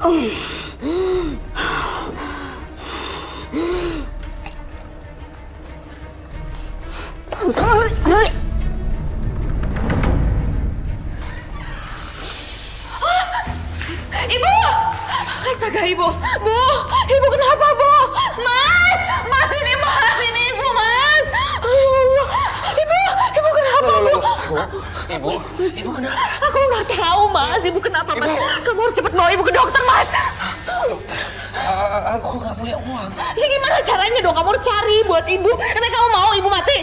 Ibu! Astaga, Ibu! Bu! Ibu kenapa, Bu? Mas! Mas, ini Mas! Ini Ibu, Mas! Allah! Ibu kenapa, Bu? Ibu kenapa? Aku nggak tahu, Mas. Ibu kenapa, Mas? Kamu harus cepat bawa Ibu ke dokter, Mas! Dokter, aku nggak punya uang. Ya gimana caranya dong? Kamu harus cari buat Ibu. Emang kamu mau Ibu mati?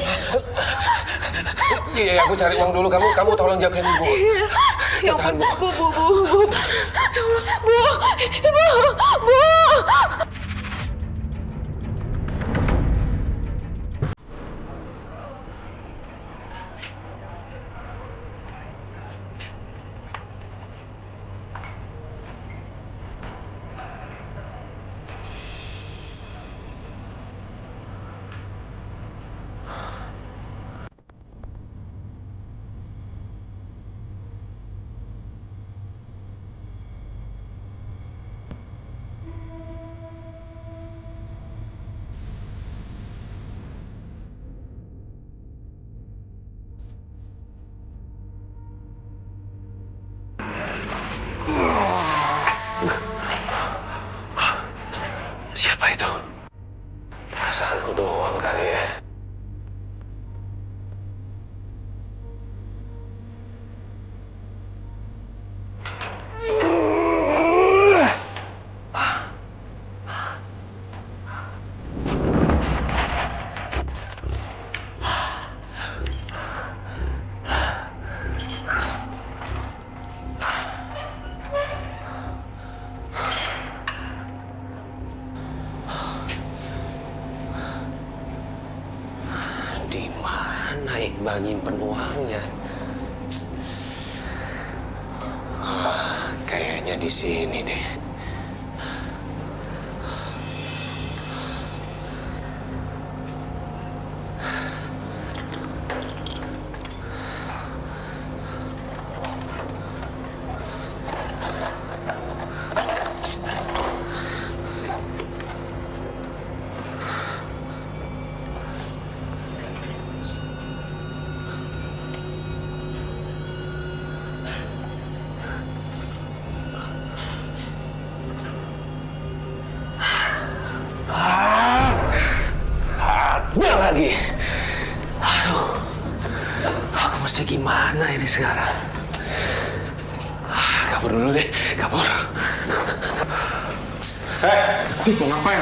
Iya, aku cari uang dulu. Kamu tolong jagain Ibu. Ya Tahan, Bu. Bu. Ya Allah, Bu. Ibu. Siapa itu? Perasaanku doang kali ya. Di mana Iqbal nyimpen uangnya? Kayaknya di sini deh. Ada lagi. Aduh, aku mesti gimana ini sekarang? Kabur dulu deh, kabur. Mau ngapain?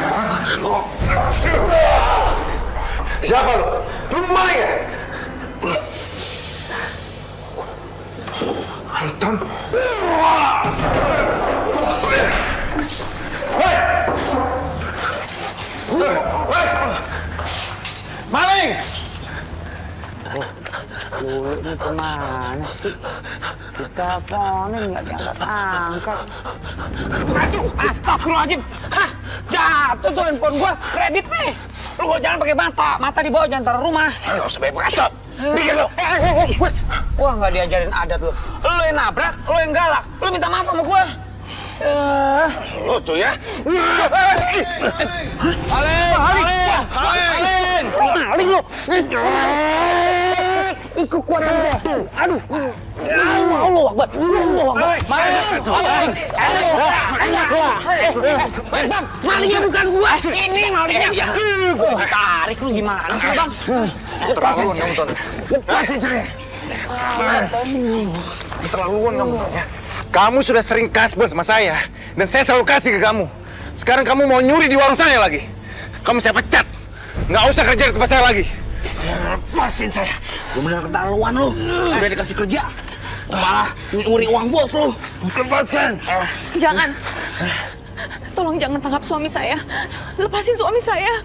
Siapa lu? Lu maling ya? Anton. Maling! Lu ini kemana sih? Diteleponin nggak diangkat-angkat. Aduh, astagfirullahaladzim. Hah, jatuh tuh handphone gua, kredit nih. Lu kalau jalan pakai mata di bawah jangan taruh rumah. Nggak usah banyak bacot. Bikin lu. Wah, nggak diajarin adat lu. Lu yang nabrak, lu yang galak. Lu minta maaf sama gua. Lucu ya? Maling lu. Kekuatan gua. Aduh. Allah Akbar. Bang, malingnya bukan gua. Ini malingnya. Gua tarik lu gimana sih, Bang? Lepasin saya. Lepasin saya. Keterlaluan kamu. Kamu sudah sering kasbon sama saya, dan saya selalu kasih ke kamu. Sekarang kamu mau nyuri di warung saya lagi. Kamu saya pecat. Nggak usah kerja di tempat saya lagi. Lepasin saya. Lu benar keterlaluan lu. Udah dikasih kerja, malah nyuri uang bos lu. Lepaskan. Jangan. Tolong jangan tangkap suami saya. Lepasin suami saya.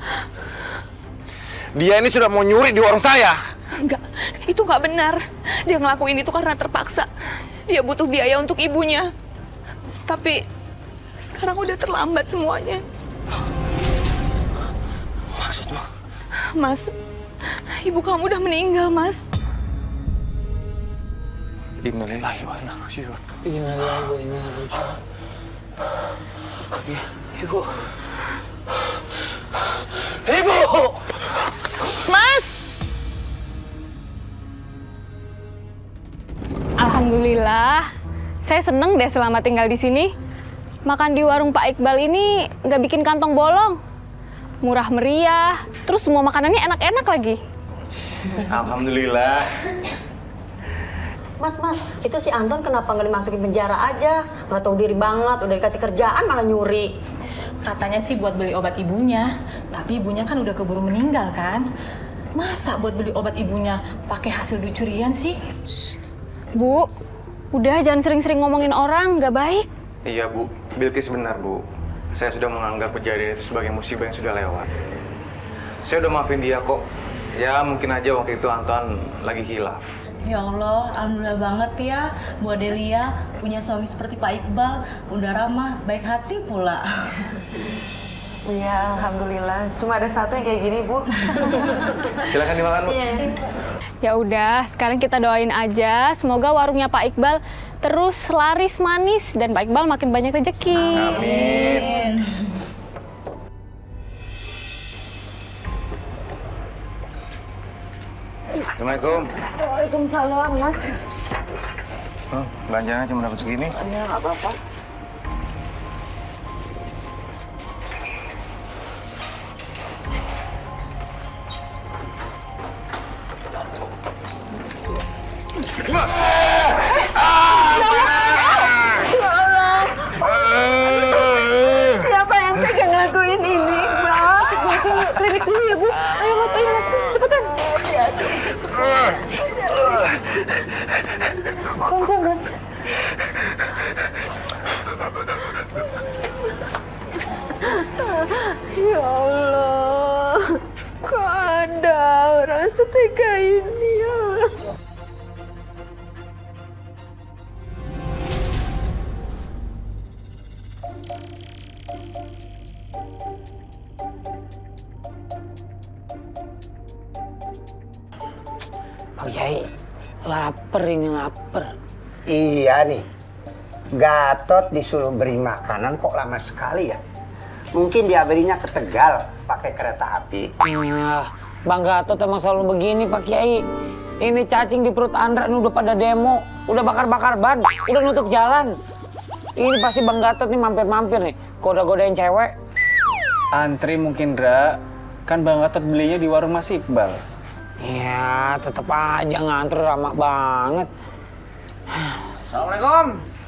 Dia ini sudah mau nyuri di warung saya. Enggak, itu nggak benar. Dia ngelakuin itu karena terpaksa. Dia butuh biaya untuk ibunya. Tapi sekarang udah terlambat semuanya. Maksudmu? Mas, ibu kamu udah meninggal, Mas. Innalillahi wa inna ilaihi raji'un. Innalillahi wa inna ilaihi raji'un. Ibu. Ibu! Mas! Alhamdulillah, saya seneng deh selama tinggal di sini. Makan di warung Pak Iqbal ini nggak bikin kantong bolong. Murah meriah, terus semua makanannya enak-enak lagi. Alhamdulillah. Mas, itu si Anton kenapa nggak dimasukin penjara aja? Nggak tahu diri banget, udah dikasih kerjaan malah nyuri. Katanya sih buat beli obat ibunya, tapi ibunya kan udah keburu meninggal kan? Masa buat beli obat ibunya pakai hasil duit curian sih? Bu, udah jangan sering-sering ngomongin orang, nggak baik. Iya, Bu. Bilkis benar, Bu. Saya sudah menganggap kejadian itu sebagai musibah yang sudah lewat. Saya udah maafin dia kok. Ya, mungkin aja waktu itu Anton lagi khilaf. Ya Allah, alhamdulillah banget ya Bu Adelia punya suami seperti Pak Iqbal, udah ramah, baik hati pula. Iya, alhamdulillah. Cuma ada satu yang kayak gini, Bu. Silakan dimakan, Bu. Ya udah, sekarang kita doain aja. Semoga warungnya Pak Iqbal terus laris manis dan Pak Iqbal makin banyak rezeki. Amin. Assalamualaikum. Waalaikumsalam, Mas. Oh, belanjanya cuma dapat segini? Ya, nggak apa-apa. Siapa yang tega ngelakuin ini, Mbak? Bawa ke klinik dulu ya, Bu. Ayo, Mas, cepetan. Pelan-pelan, Mas. Ya Allah, kok ada orang setega ini ya? Pak Kiai, lapar ini lapar. Iya nih, Gatot disuruh beri makanan kok lama sekali ya? Mungkin dia berinya ke Tegal pakai kereta api. Bang Gatot emang selalu begini Pak Kiai. Ini cacing di perut Andra ini udah pada demo, udah bakar-bakar ban, udah nutup jalan. Ini pasti Bang Gatot nih mampir-mampir nih, goda-godain cewek. Antri mungkin, Dra. Kan Bang Gatot belinya di warung Mas Iqbal. Ya, tetep aja nganter ramah banget. Assalamualaikum.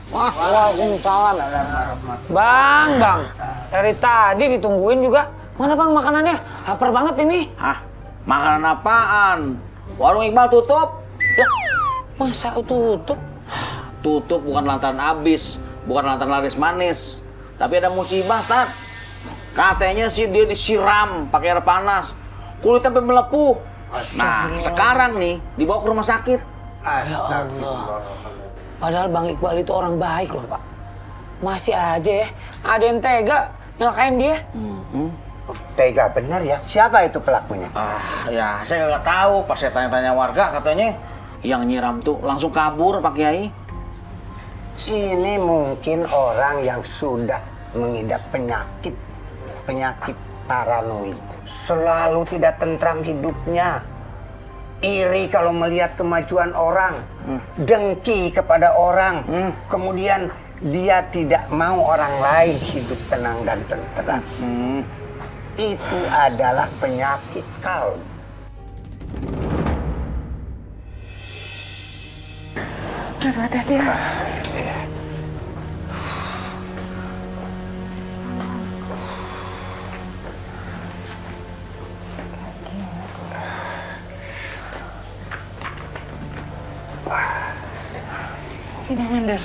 Wah, waalaikumsalam. Bang, dari tadi ditungguin juga. Mana Bang makanannya? Lapar banget ini. Hah? Makanan apaan? Warung Iqbal tutup? Lah, masa tutup? Tutup bukan lantaran habis, bukan lantaran laris manis. Tapi ada musibah, Tat. Katanya sih dia disiram pakai air panas. Kulitnya sampai melepuh. Nah, sekarang nih dibawa ke rumah sakit. Ya Allah. Padahal Bang Iqbal itu orang baik loh, Pak. Masih aja ya, ada yang tega nyelakain dia. Tega bener ya. Siapa itu pelakunya? Ya saya nggak tahu. Pas saya tanya-tanya warga, katanya yang nyiram tuh langsung kabur, Pak Kiai. Ini mungkin orang yang sudah mengidap penyakit paranoid. Selalu tidak tentram hidupnya. Iri kalau melihat kemajuan orang, dengki kepada orang, kemudian dia tidak mau orang lain hidup tenang dan tentram. Itu adalah penyakit kalbu. Hati-hati ya. Sini, Amanda.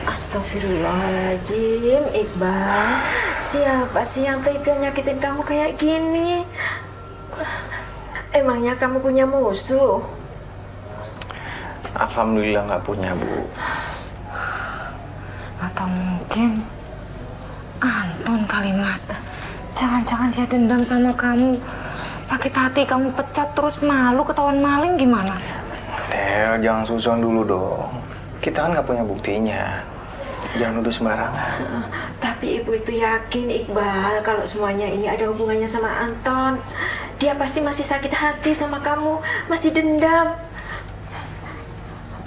Astagfirullahaladzim, Iqbal. Siapa sih yang tega nyakitin kamu kayak gini? Emangnya kamu punya musuh? Alhamdulillah nggak punya, Bu. Atau mungkin Anton kali, Mas. Jangan-jangan dia dendam sama kamu. Sakit hati kamu pecat terus malu ketahuan maling gimana? Del, jangan susun dulu dong. Kita kan nggak punya buktinya. Jangan nuduh sembarangan. Tapi ibu itu yakin Iqbal kalau semuanya ini ada hubungannya sama Anton. Dia pasti masih sakit hati sama kamu, masih dendam.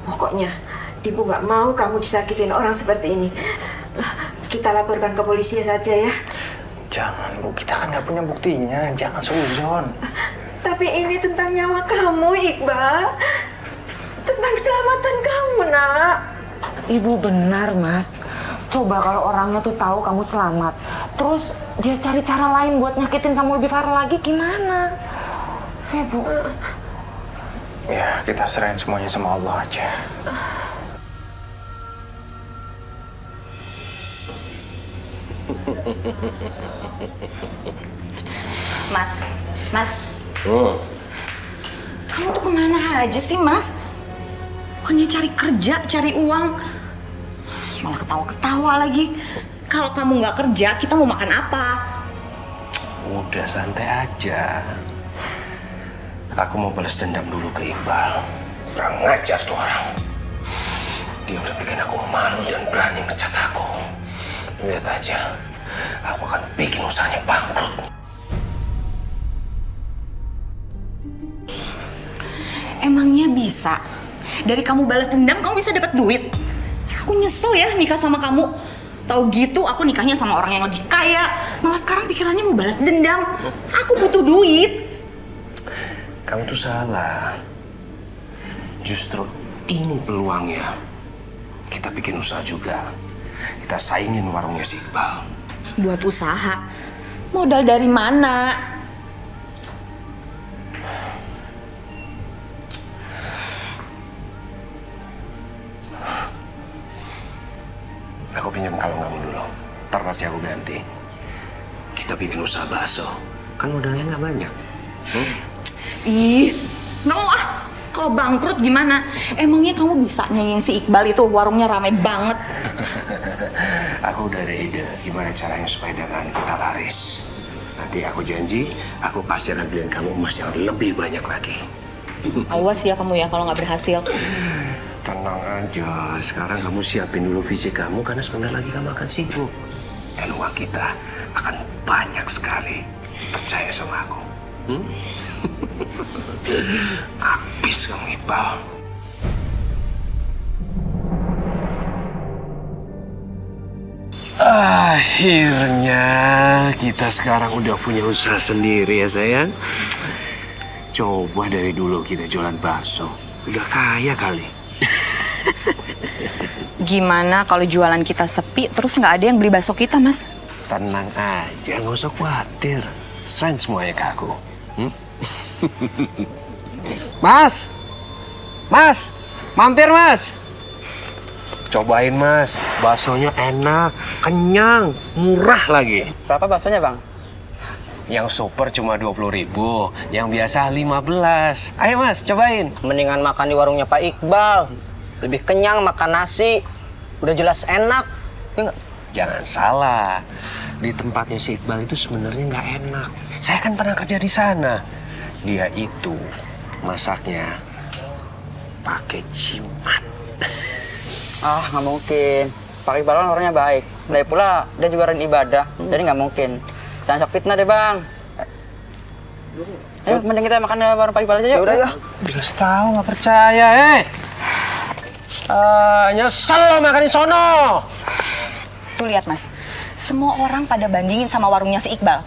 Pokoknya ibu nggak mau kamu disakitin orang seperti ini. Kita laporkan ke polisi saja ya. Jangan Bu, kita kan nggak punya buktinya. Jangan suzon. Tapi ini tentang nyawa kamu Iqbal. Tentang keselamatan kamu nak. Ibu benar, Mas. Coba kalau orangnya tuh tahu kamu selamat, terus dia cari cara lain buat nyakitin kamu lebih parah lagi, gimana? Bu. Ya, kita serahin semuanya sama Allah aja. Mas. Kamu tuh kemana aja sih, Mas? Bukannya cari kerja, cari uang, malah ketawa-ketawa lagi. Kalau kamu nggak kerja, kita mau makan apa? Udah santai aja. Aku mau balas dendam dulu ke Iqbal. Kurang ngajar tuh orang. Dia udah bikin aku malu dan berani mencat aku. Lihat aja, aku akan bikin usahanya bangkrut. Emangnya bisa? Dari kamu balas dendam, kamu bisa dapat duit? Aku nyesel ya nikah sama kamu. Tahu gitu, aku nikahnya sama orang yang lebih kaya. Malah sekarang pikirannya mau balas dendam. Aku butuh duit. Kamu tuh salah. Justru ini peluangnya. Kita bikin usaha juga. Kita saingin warungnya si Iqbal. Buat usaha? Modal dari mana? Aku pinjam kalung kamu dulu. Ntar pasti aku ganti. Kita bikin usaha bakso. Kan modalnya nggak banyak. Ih, nggak mau ah. Kalau bangkrut gimana? Emangnya kamu bisa nyanyiin si Iqbal itu? Warungnya ramai banget. Aku udah ada ide gimana caranya supaya dagangan kita laris. Nanti aku janji, aku pasti akan beliin kamu emas yang lebih banyak lagi. Awas ya kamu ya kalau nggak berhasil. Tenang aja, sekarang kamu siapin dulu visi kamu karena sebentar lagi kamu akan sibuk. Dan uang kita akan banyak sekali. Percaya sama aku. Habis kamu Iqbal. Akhirnya kita sekarang udah punya usaha sendiri ya sayang. Coba dari dulu kita jualan bakso. Udah kaya kali. Gimana kalau jualan kita sepi terus nggak ada yang beli bakso kita, Mas? Tenang aja, nggak usah khawatir. Serahin semuanya ke aku. Mas! Mas! Mampir, Mas! Cobain, Mas. Baksonya enak, kenyang, murah lagi. Berapa baksonya, Bang? Yang super cuma 20.000, yang biasa 15. Ayo, Mas, cobain. Mendingan makan di warungnya Pak Iqbal. Lebih kenyang makan nasi. Udah jelas enak. Ya nggak? Jangan salah. Di tempatnya si Iqbal itu sebenarnya nggak enak. Saya kan pernah kerja di sana. Dia itu masaknya pakai jimat. Ah, nggak mungkin. Pak Iqbal kan orangnya baik. Lagi pula dia juga orang ibadah. Jadi nggak mungkin. Jangan sok fitnah deh, Bang. Ayo, mending kita makan di warung Pak Iqbal aja yuk. Udah ya. Bisa tahu nggak percaya, nyesel lo makan di sono. Tuh lihat, Mas. Semua orang pada bandingin sama warungnya si Iqbal.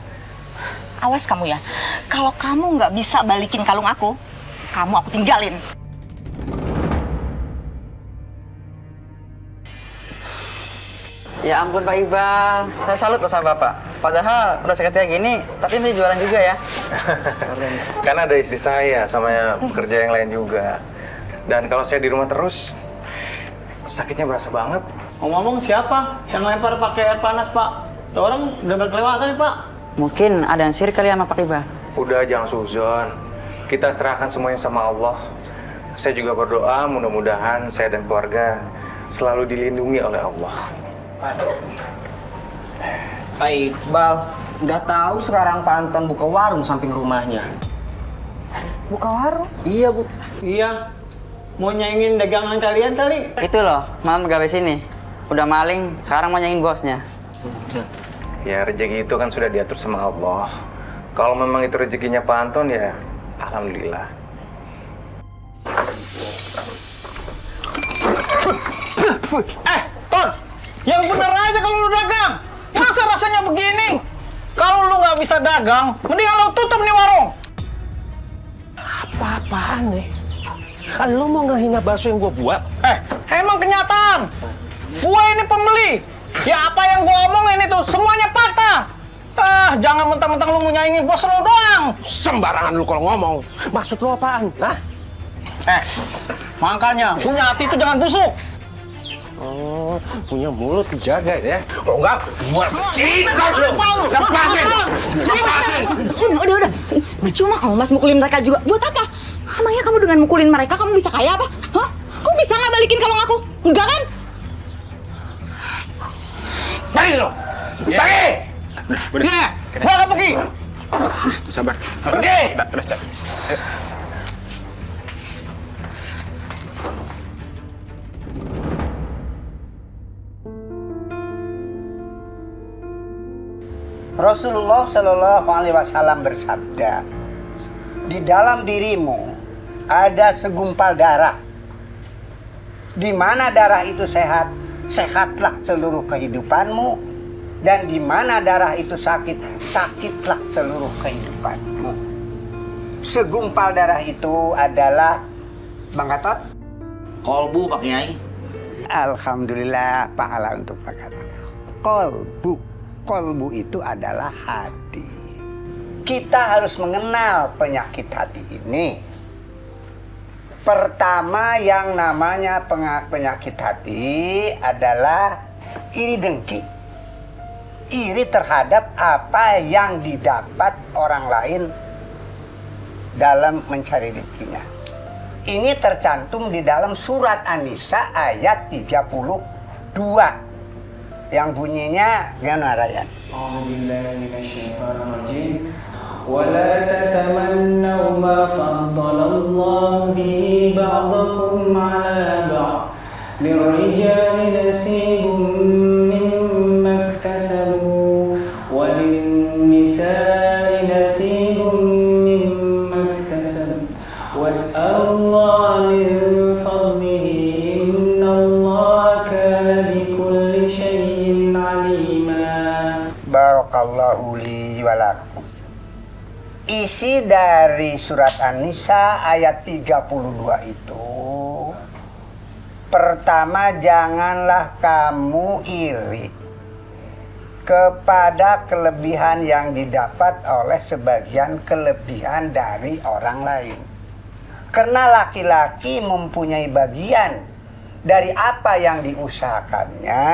Awas kamu ya. Kalau kamu nggak bisa balikin kalung aku tinggalin. Ya ampun Pak Iqbal, saya salut loh sama Bapak. Padahal udah sakit kayak gini, tapi masih jualan juga ya. Karena ada istri saya sama pekerja yang lain juga. Dan kalau saya di rumah terus, sakitnya berasa banget. Ngomong-ngomong siapa yang lempar pakai air panas, Pak? Ada orang udah berkelewatan nih, Pak. Mungkin ada yang sirik kali sama Pak Iqbal. Udah, jangan suzon. Kita serahkan semuanya sama Allah. Saya juga berdoa mudah-mudahan saya dan keluarga selalu dilindungi oleh Allah. Pak Iqbal, udah tahu sekarang Pak Anton buka warung samping rumahnya. Buka warung? Iya, Bu. Iya. Mau nyaingin dagangan kalian kali? Itu loh, malam gawe sini. Udah maling, sekarang mau nyanyiin bosnya. Ya rezeki itu kan sudah diatur sama Allah. Kalau memang itu rezekinya Pak Anton ya alhamdulillah. Ton, yang bener aja kalau lu dagang. Masa rasanya begini? Kalau lu nggak bisa dagang, mending lu tutup nih warung. Apa-apaan nih? Lo mau ngehina bakso yang gue buat? Emang kenyataan. Gue ini pembeli. Ya apa yang gue omongin itu semuanya fakta. Jangan mentang-mentang lu mau nyaingin bos lu doang. Sembarangan lu kalau ngomong. Maksud lo apaan? Hah? Makanya punya hati itu jangan busuk. Oh, punya mulut dijaga ya. Kalau enggak, gua sikat lu. Lepasin. Udah. Percuma kamu Mas mukulin mereka juga. Buat apa? Emangnya kamu dengan mukulin mereka kamu bisa kaya apa? Hah? Kok bisa nggak balikin kalung aku? Enggak kan? Pergi lo. Pergi. Iya, gua pergi. Sabar. Pergi. Terus. Rasulullah Shallallahu Alaihi Wasallam bersabda, di dalam dirimu ada segumpal darah. Di mana darah itu sehat, sehatlah seluruh kehidupanmu. Dan di mana darah itu sakit, sakitlah seluruh kehidupanmu. Segumpal darah itu adalah Bang Gatot? Kolbu Pak Kiai. Alhamdulillah pahala untuk Pak Gatot. Kolbu itu adalah hati. Kita harus mengenal penyakit hati ini. Pertama yang namanya penyakit hati adalah iri dengki. Iri terhadap apa yang didapat orang lain dalam mencari rezekinya. Ini tercantum di dalam surat An-Nisa ayat 32. Yang bunyinya gimana Ryan? ولا تتمنوا ما فضل الله به بعضكم على بعض للرجال نصيب مما اكتسبوا وللنساء نصيب مما اكتسبوا واسألوا الله من فضله إن الله كان بكل شيء عليما. Barakallahu li wa lakum. Isi dari surat An-Nisa ayat 32 itu, pertama janganlah kamu iri kepada kelebihan yang didapat oleh sebagian kelebihan dari orang lain. Karena laki-laki mempunyai bagian dari apa yang diusahakannya,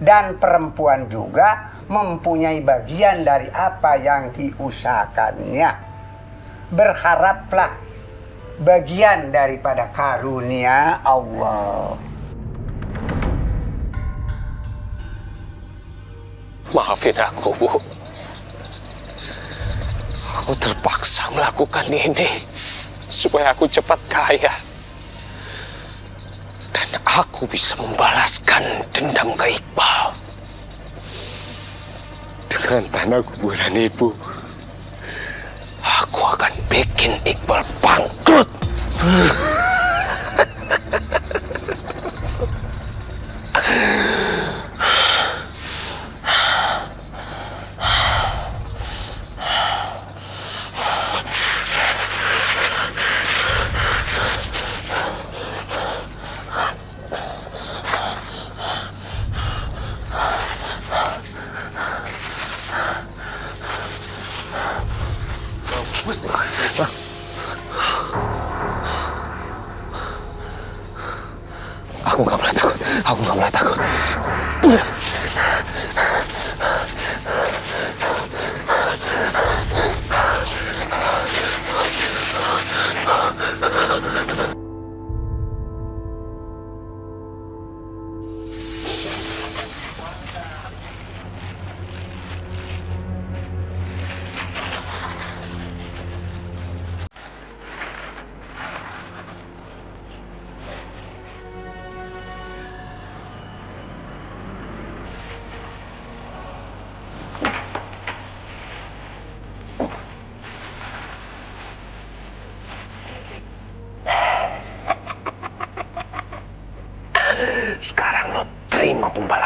dan perempuan juga mempunyai bagian dari apa yang diusahakannya. Berharaplah bagian daripada karunia Allah. Maafin aku, Bu. Aku terpaksa melakukan ini supaya aku cepat kaya. Dan aku bisa membalaskan dendam ke Iqbal. Dengan tanah kuburan ibu, aku akan bikin Iqbal bangkrut. Aku nggak boleh takut. Aku nggak boleh takut.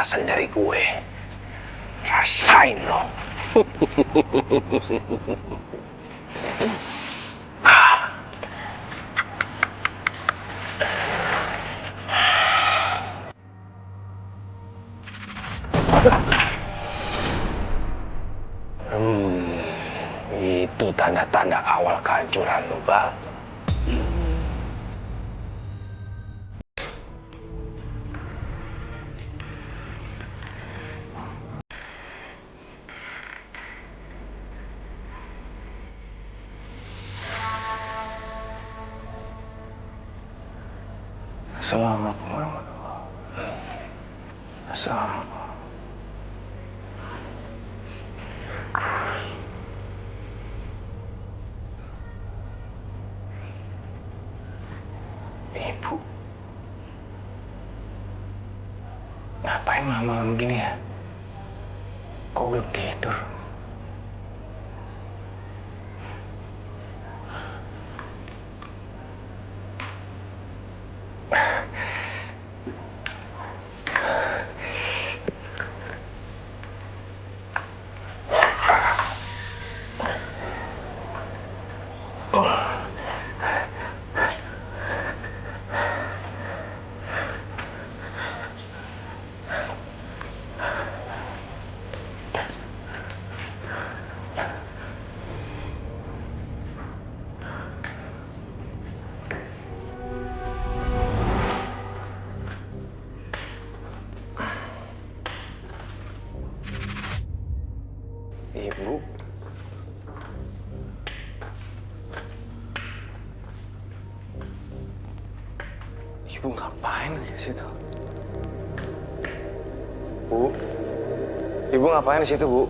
balasan dari gue. Rasain lo. Itu tanda-tanda awal kehancuran lo, Bal. Assalamualaikum warahmatullahi wabarakatuh. Assalamualaikum. Ibu, ngapain malam-malam begini ya? Kok belum tidur? Ibu, Ibu ngapain di situ? Bu, Ibu ngapain di situ, Bu?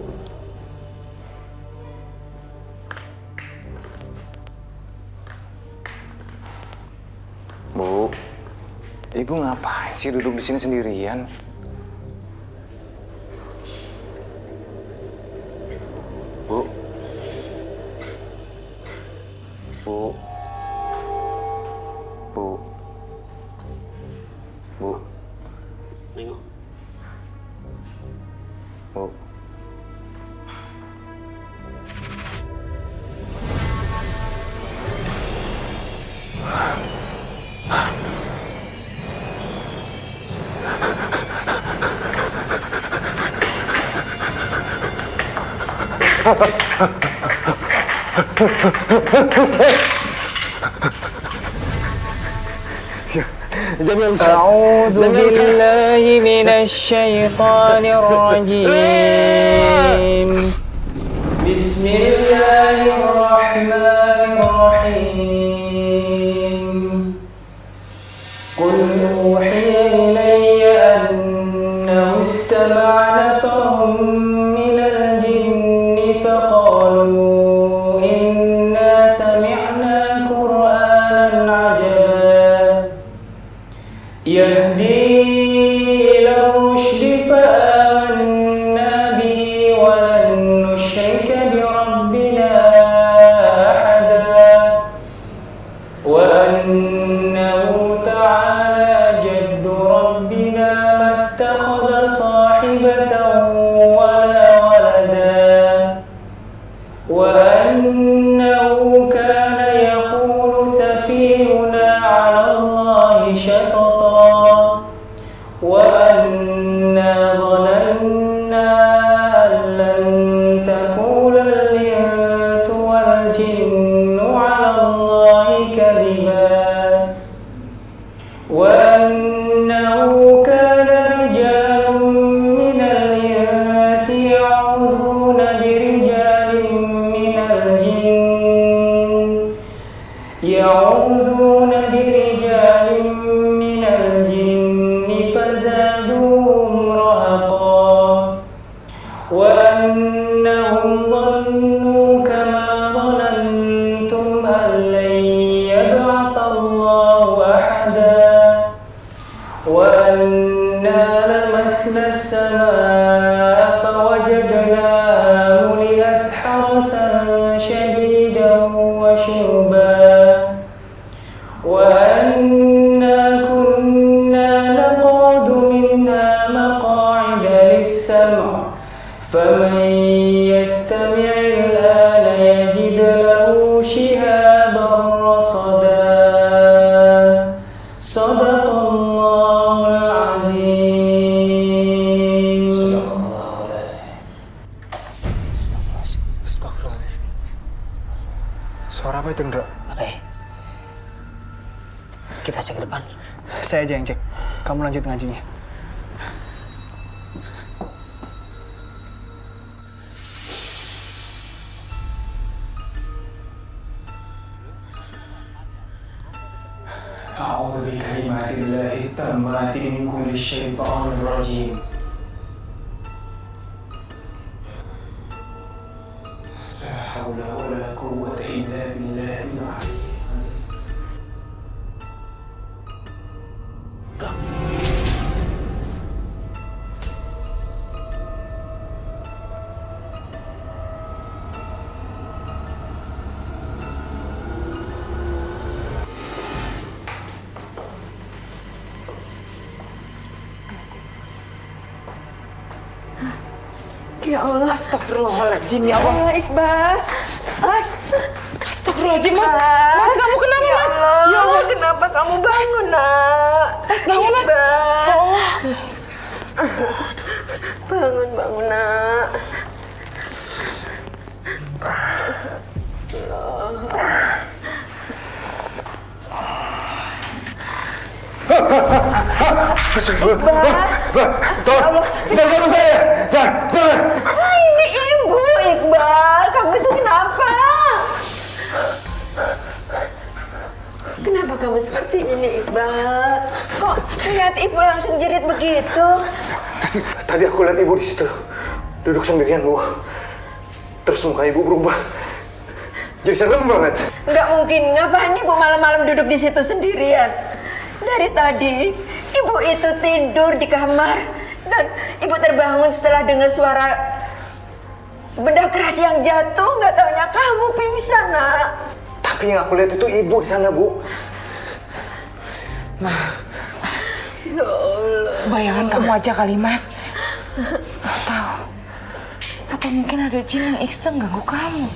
Bu, Ibu ngapain sih duduk di sini sendirian? Bu. Bu. Bu. Bu. Bu. أعوذ بالله من الشيطان الرجيم بسم الله الرحمن الرحيم قل أوحي إلي أنه استمع نفر من الجن فقالوا إنا سمعنا قرآنا عجبا يهدي إلى الرشد فآمنا به ولن نشرك بربنا أحدا وأنه تعالى جد ربنا ما اتخذ صاحبة ولا ولدا وأنه كان يقول سفيهنا على الله شططا وأنا ظننا أن لن تقول الإنس والجن على الله كذبا وأنه كان رجال من الإنس يعوذون برجال من الجن فزادوهم رهقا وأنهم ظنوا كما ظننتم أن لن يبعث الله أحدا وأنا لمسنا السماء فوجدناها ملئت حرسا شديدا وشربا Astagfirullahaladzim. Suara apa itu, Ndra? Kita cek ke depan. Saya aja yang cek. Kamu lanjut ngajunya. أعوذ بكلمات الله التامات من كل الشيطان الرجيم. لا حول ولا قوة إلا بالله العلي. Ya Allah. Astagfirullahaladzim, ya Allah. Iqbal. Astagfirullahaladzim, Mas. Mas, kamu kenapa, Mas? Ya Allah, kenapa kamu bangun, Nak? Mas, bangun, Mas. Iqbal. Ya Allah. Bangun, Nak. Ini ibu, Iqbal. Kamu itu kenapa? Kenapa kamu seperti ini, Iqbal? Kok lihat ibu langsung jerit begitu? Tadi aku lihat ibu di situ, duduk sendirian, Bu. Terus muka ibu berubah. Jadi serem banget. Nggak mungkin, ngapain ibu malam-malam duduk di situ sendirian? Dari tadi, ibu itu tidur di kamar. Dan ibu terbangun setelah dengar suara benda keras yang jatuh. Nggak taunya kamu pingsan, Nak. Tapi yang aku lihat itu ibu di sana, Bu. Mas, Ya Allah. bayangan kamu aja kali, Mas. Atau mungkin ada jin yang iseng ganggu kamu.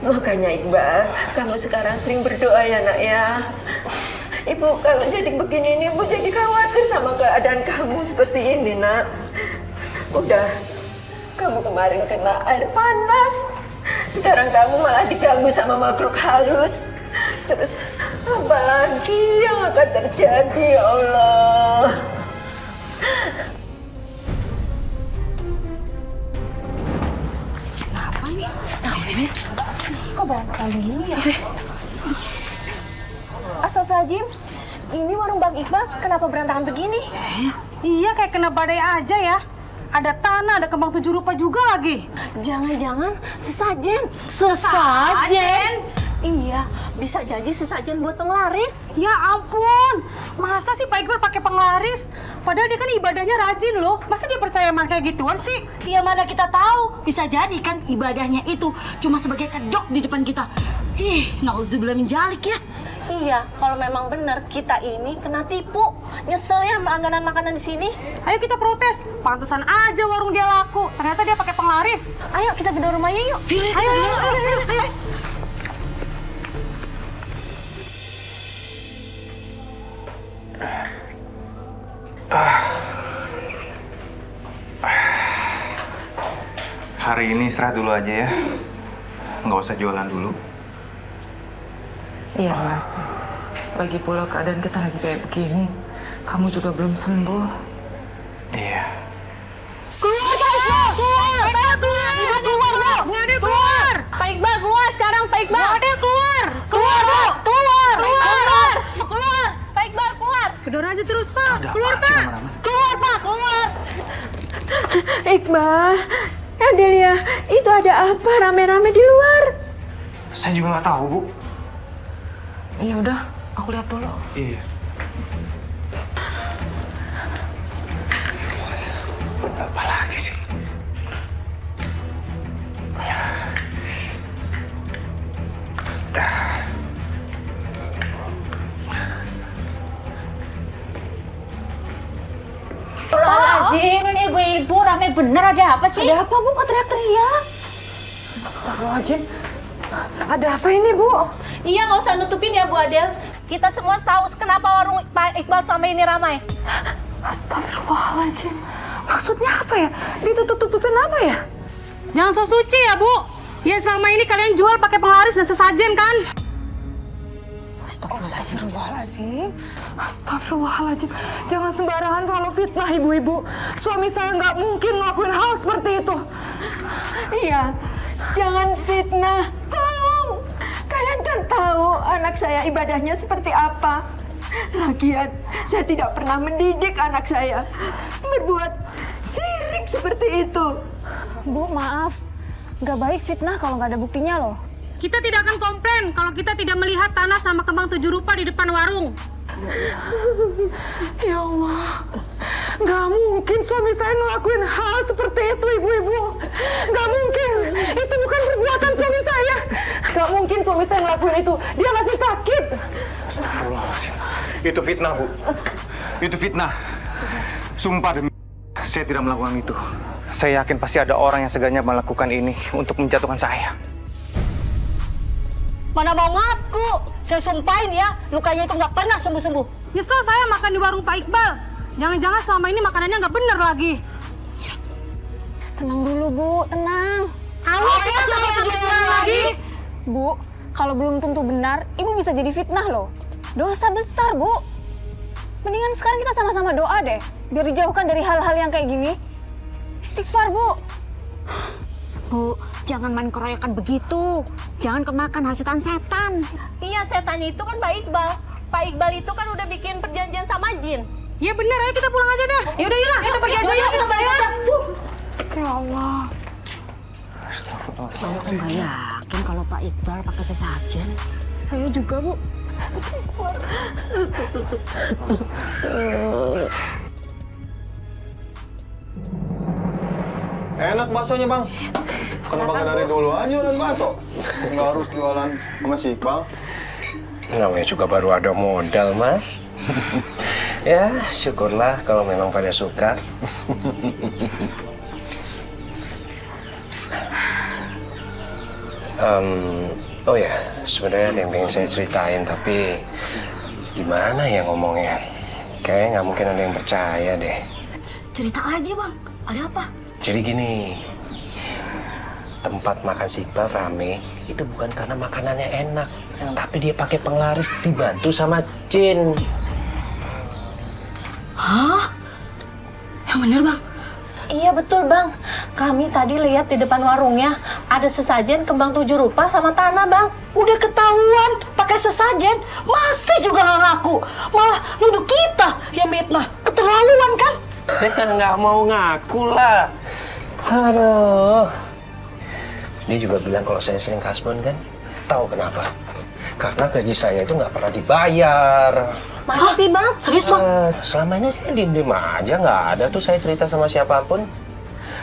Makanya Iqbal, kamu sekarang sering berdoa ya, Nak, ya. Ibu kalau jadi begini ini, ibu jadi khawatir sama keadaan kamu seperti ini, Nak. Udah, kamu kemarin kena air panas. Sekarang kamu malah diganggu sama makhluk halus. Terus apa lagi yang akan terjadi, ya Allah? Kok berantakan gini ya? Astagfirullahaladzim, ini warung Bang Iqbal kenapa berantakan begini? Iya, kayak kena badai aja ya. Ada tanah, ada kembang 7 rupa juga lagi. Jangan-jangan sesajen. Sesajen? Iya, bisa jadi sesajen buat penglaris. Ya ampun, masa sih Pak Iqbal pakai penglaris? Padahal dia kan ibadahnya rajin loh. Masa dia percaya sama kayak gituan sih? Ya mana kita tahu, bisa jadi kan ibadahnya itu cuma sebagai kedok di depan kita. Nauzubillah min dzalik ya. Iya, kalau memang benar kita ini kena tipu. Nyesel ya sama langganan makanan di sini. Ayo kita protes. Pantesan aja warung dia laku. Ternyata dia pakai penglaris. Ayo kita ke dalam rumahnya yuk. Ayo. Hari ini istirahat dulu aja ya. Nggak usah jualan dulu. Iya, Mas. Lagi pula keadaan kita lagi kayak begini. Kamu juga belum sembuh. Iya. Keluar! Pak Iqbal keluar sekarang, Pak Iqbal! Ada keluar! Keluar! Pak Iqbal keluar! Kedorong aja terus, Pak! Keluar, Pak! Keluar, Pak! Keluar! Iqbal, Adelia, itu ada apa rame-rame di luar? Saya juga nggak tahu, Bu. Iya udah, aku lihat dulu. Iya. Apa lagi sih? Astagfirullahaladzim, ini ibu-ibu rame bener, ada apa sih? Ada apa, Bu? Kok teriak-teriak? Astagfirullahaladzim. Ada apa ini, Bu? Iya, nggak usah nutupin ya, Bu Adel. Kita semua tahu kenapa warung Pak Iqbal selama ini ramai. Astagfirullahaladzim. Maksudnya apa ya? Ditutup-tutupin apa ya? Jangan so suci ya, Bu. Ya selama ini kalian jual pakai penglaris dan sesajen kan? Astagfirullahaladzim. Astagfirullahaladzim. Jangan sembarangan kalau fitnah ibu-ibu. Suami saya nggak mungkin ngelakuin hal seperti itu. Iya, jangan fitnah. Tolong. Kalian kan tahu anak saya ibadahnya seperti apa. Lagian, saya tidak pernah mendidik anak saya berbuat syirik seperti itu. Bu, maaf. Nggak baik fitnah kalau nggak ada buktinya loh. Kita tidak akan komplain kalau kita tidak melihat tanah sama kembang 7 rupa di depan warung. Ya Allah, nggak mungkin suami saya ngelakuin hal seperti itu, ibu-ibu. Nggak mungkin, itu bukan perbuatan suami saya. Nggak mungkin suami saya ngelakuin itu, dia masih sakit. Astagfirullahaladzim. Itu fitnah, Bu. Itu fitnah. Sumpah demi saya tidak melakukan itu. Saya yakin pasti ada orang yang sengaja melakukan ini untuk menjatuhkan saya. Mana mau ngaku? Saya sumpahin ya, lukanya itu nggak pernah sembuh-sembuh. Nyesel saya makan di warung Pak Iqbal. Jangan-jangan selama ini makanannya nggak bener lagi. Tenang dulu, Bu, tenang. Awas ya kalau jual lagi. Bu, kalau belum tentu benar, Ibu bisa jadi fitnah loh. Dosa besar, Bu. Mendingan sekarang kita sama-sama doa deh, biar dijauhkan dari hal-hal yang kayak gini. Istighfar, Bu. Bu, jangan main keroyokan begitu. Jangan kemakan hasutan setan. Iya, setannya itu kan Pak Iqbal. Pak Iqbal itu kan udah bikin perjanjian sama jin. Ya bener, ayo kita pulang aja deh. Yaudah, yuk kita pergi aja yuk. Kita balik aja. Ya Allah. Saya kan nggak yakin kalau Pak Iqbal pakai sesajen. Saya juga, Bu. Enak baksonya, Bang. Kenapa nggak dari dulu aja jualan bakso? Nggak harus jualan sama si Iqbal. Namanya juga baru ada modal, Mas. Ya, syukurlah kalau memang pada suka. Oh ya, sebenarnya ada yang pengen saya ceritain, tapi gimana ya ngomongnya? Kayaknya nggak mungkin ada yang percaya deh. Cerita aja, Bang. Ada apa? Jadi gini, tempat makan si Iqbal rame, itu bukan karena makanannya enak, tapi dia pakai penglaris dibantu sama jin. Hah? Yang bener, Bang? Iya betul, Bang. Kami tadi lihat di depan warungnya ada sesajen kembang 7 rupa sama tanah, Bang. Udah ketahuan pakai sesajen, masih juga nggak ngaku. Malah nuduh kita yang mitnah. Keterlaluan kan? Saya nggak mau ngaku lah. Aduh. Dia juga bilang kalau saya sering kasbon kan. Tahu kenapa? Karena gaji saya itu nggak pernah dibayar. Masa sih, Bang? Serius, Bang? Selama ini saya diem-diem aja, nggak ada tuh saya cerita sama siapapun.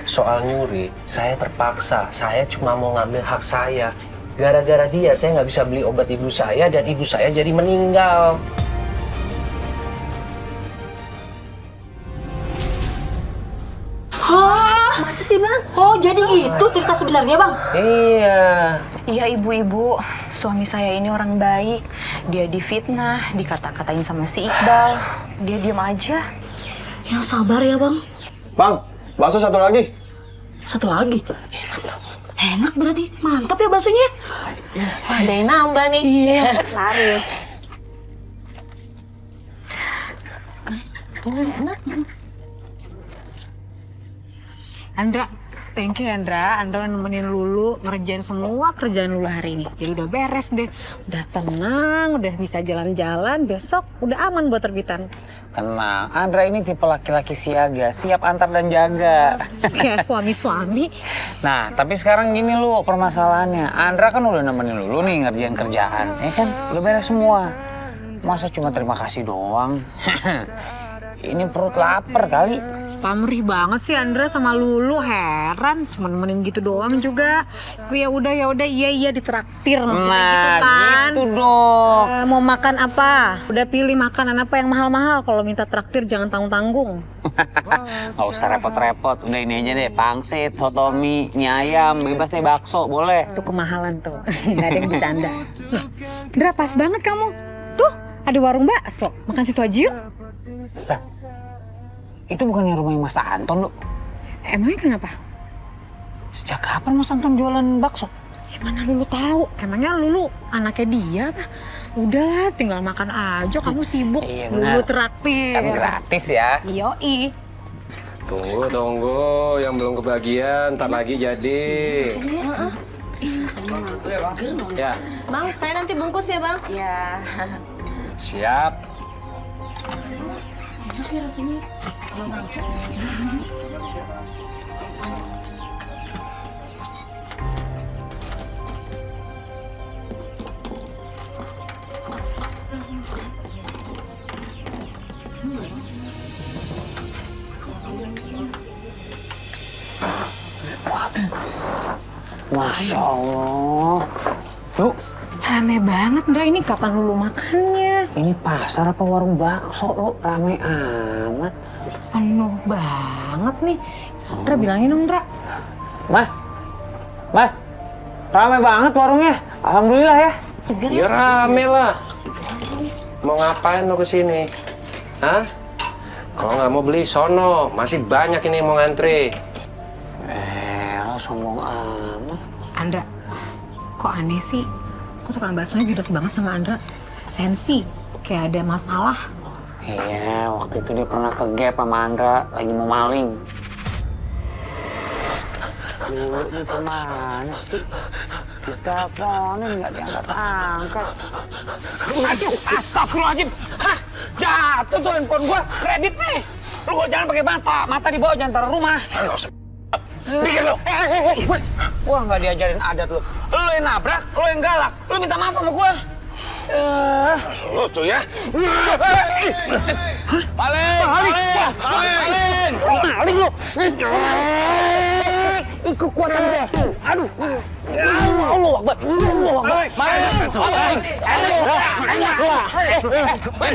Soal nyuri, saya terpaksa. Saya cuma mau ngambil hak saya. Gara-gara dia, saya nggak bisa beli obat ibu saya dan ibu saya jadi meninggal. Hah? Masa sih, Bang? Oh, jadi gitu cerita sebenarnya, Bang? Iya. Iya, ibu-ibu. Suami saya ini orang baik. Dia difitnah, dikata-katain sama si Iqbal. Dia diem aja. Yang sabar ya, Bang. Bang, bakso satu lagi. Satu lagi? Enak berarti. Mantap ya baksonya. Ada yang nambah nih. Iya. Laris. Enak. Andra, thank you Andra. Andra nemenin Lulu ngerjain semua kerjaan Lulu hari ini. Jadi udah beres deh. Udah tenang, udah bisa jalan-jalan. Besok udah aman buat terbitan. Tenang, Andra ini tipe laki-laki siaga, siap antar dan jaga. Kayak suami-suami. Nah, tapi sekarang gini lu permasalahannya. Andra kan udah nemenin Lulu nih ngerjain kerjaan, ya kan? Udah beres semua. Masa cuma terima kasih doang? Ini perut lapar kali. Pamrih banget sih Andra sama Lulu, heran cuma nemenin gitu doang juga. Tapi ya udah iya ditraktir maksudnya gitu kan. Gitu dong. Mau makan apa? Udah pilih makanan apa yang mahal-mahal. Kalau minta traktir jangan tanggung-tanggung. Nggak usah repot-repot, udah ini aja deh, pangsit, sotomi, mie ayam, bebas deh bakso, boleh. Itu kemahalan tuh, nggak ada yang bercanda. Nah, Andra pas banget kamu. Tuh ada warung bakso, makan situ aja yuk. Itu bukannya rumahnya Mas Anton, lu? Emangnya kenapa? Sejak kapan Mas Anton jualan bakso? Gimana Lulu tahu? Emangnya Lulu anaknya dia apa? Udahlah, tinggal makan aja. Kamu sibuk. Iya, Lulu benar. traktir. Kan gratis ya. Yoi. Tunggu, yang belum kebagian, ntar lagi jadi. Ya, Bang, saya nanti bungkus ya, Bang. Iya. siap. Enak ya rasanya. Masya Allah. Lu, Rame banget, Ndra. Ini kapan Lulu makannya? ini pasar apa warung bakso lu? Rame amat. Penuh banget nih. Ndra bilangin dong, Ndra. Mas, rame banget warungnya. Alhamdulillah ya. Ya rame lah. Mau ngapain lo kesini? Hah? Kalau nggak mau beli, sono. Masih banyak ini yang mau ngantri. Lo sombong amat. Andra, kok aneh sih? Kok tukang baksonya judes banget sama Andra? Sensi, kayak ada masalah. Iya, waktu itu dia pernah ke Gap sama Andra, lagi mau maling. Lu ini kemana sih? Diteleponin nggak diangkat-angkat. Aduh, astagfirullahaladzim. Hah, jatuh tuh handphone gua, kredit nih. Lu kok jangan pakai mata di bawah, jangan taruh rumah. Nggak usah. Bikin lu. Gua nggak diajarin adat lu. Lu yang nabrak, lu yang galak. Lu minta maaf sama gua. Lucu ya? Maling lu. Kekuatan dia. Aduh. Allah Akbar.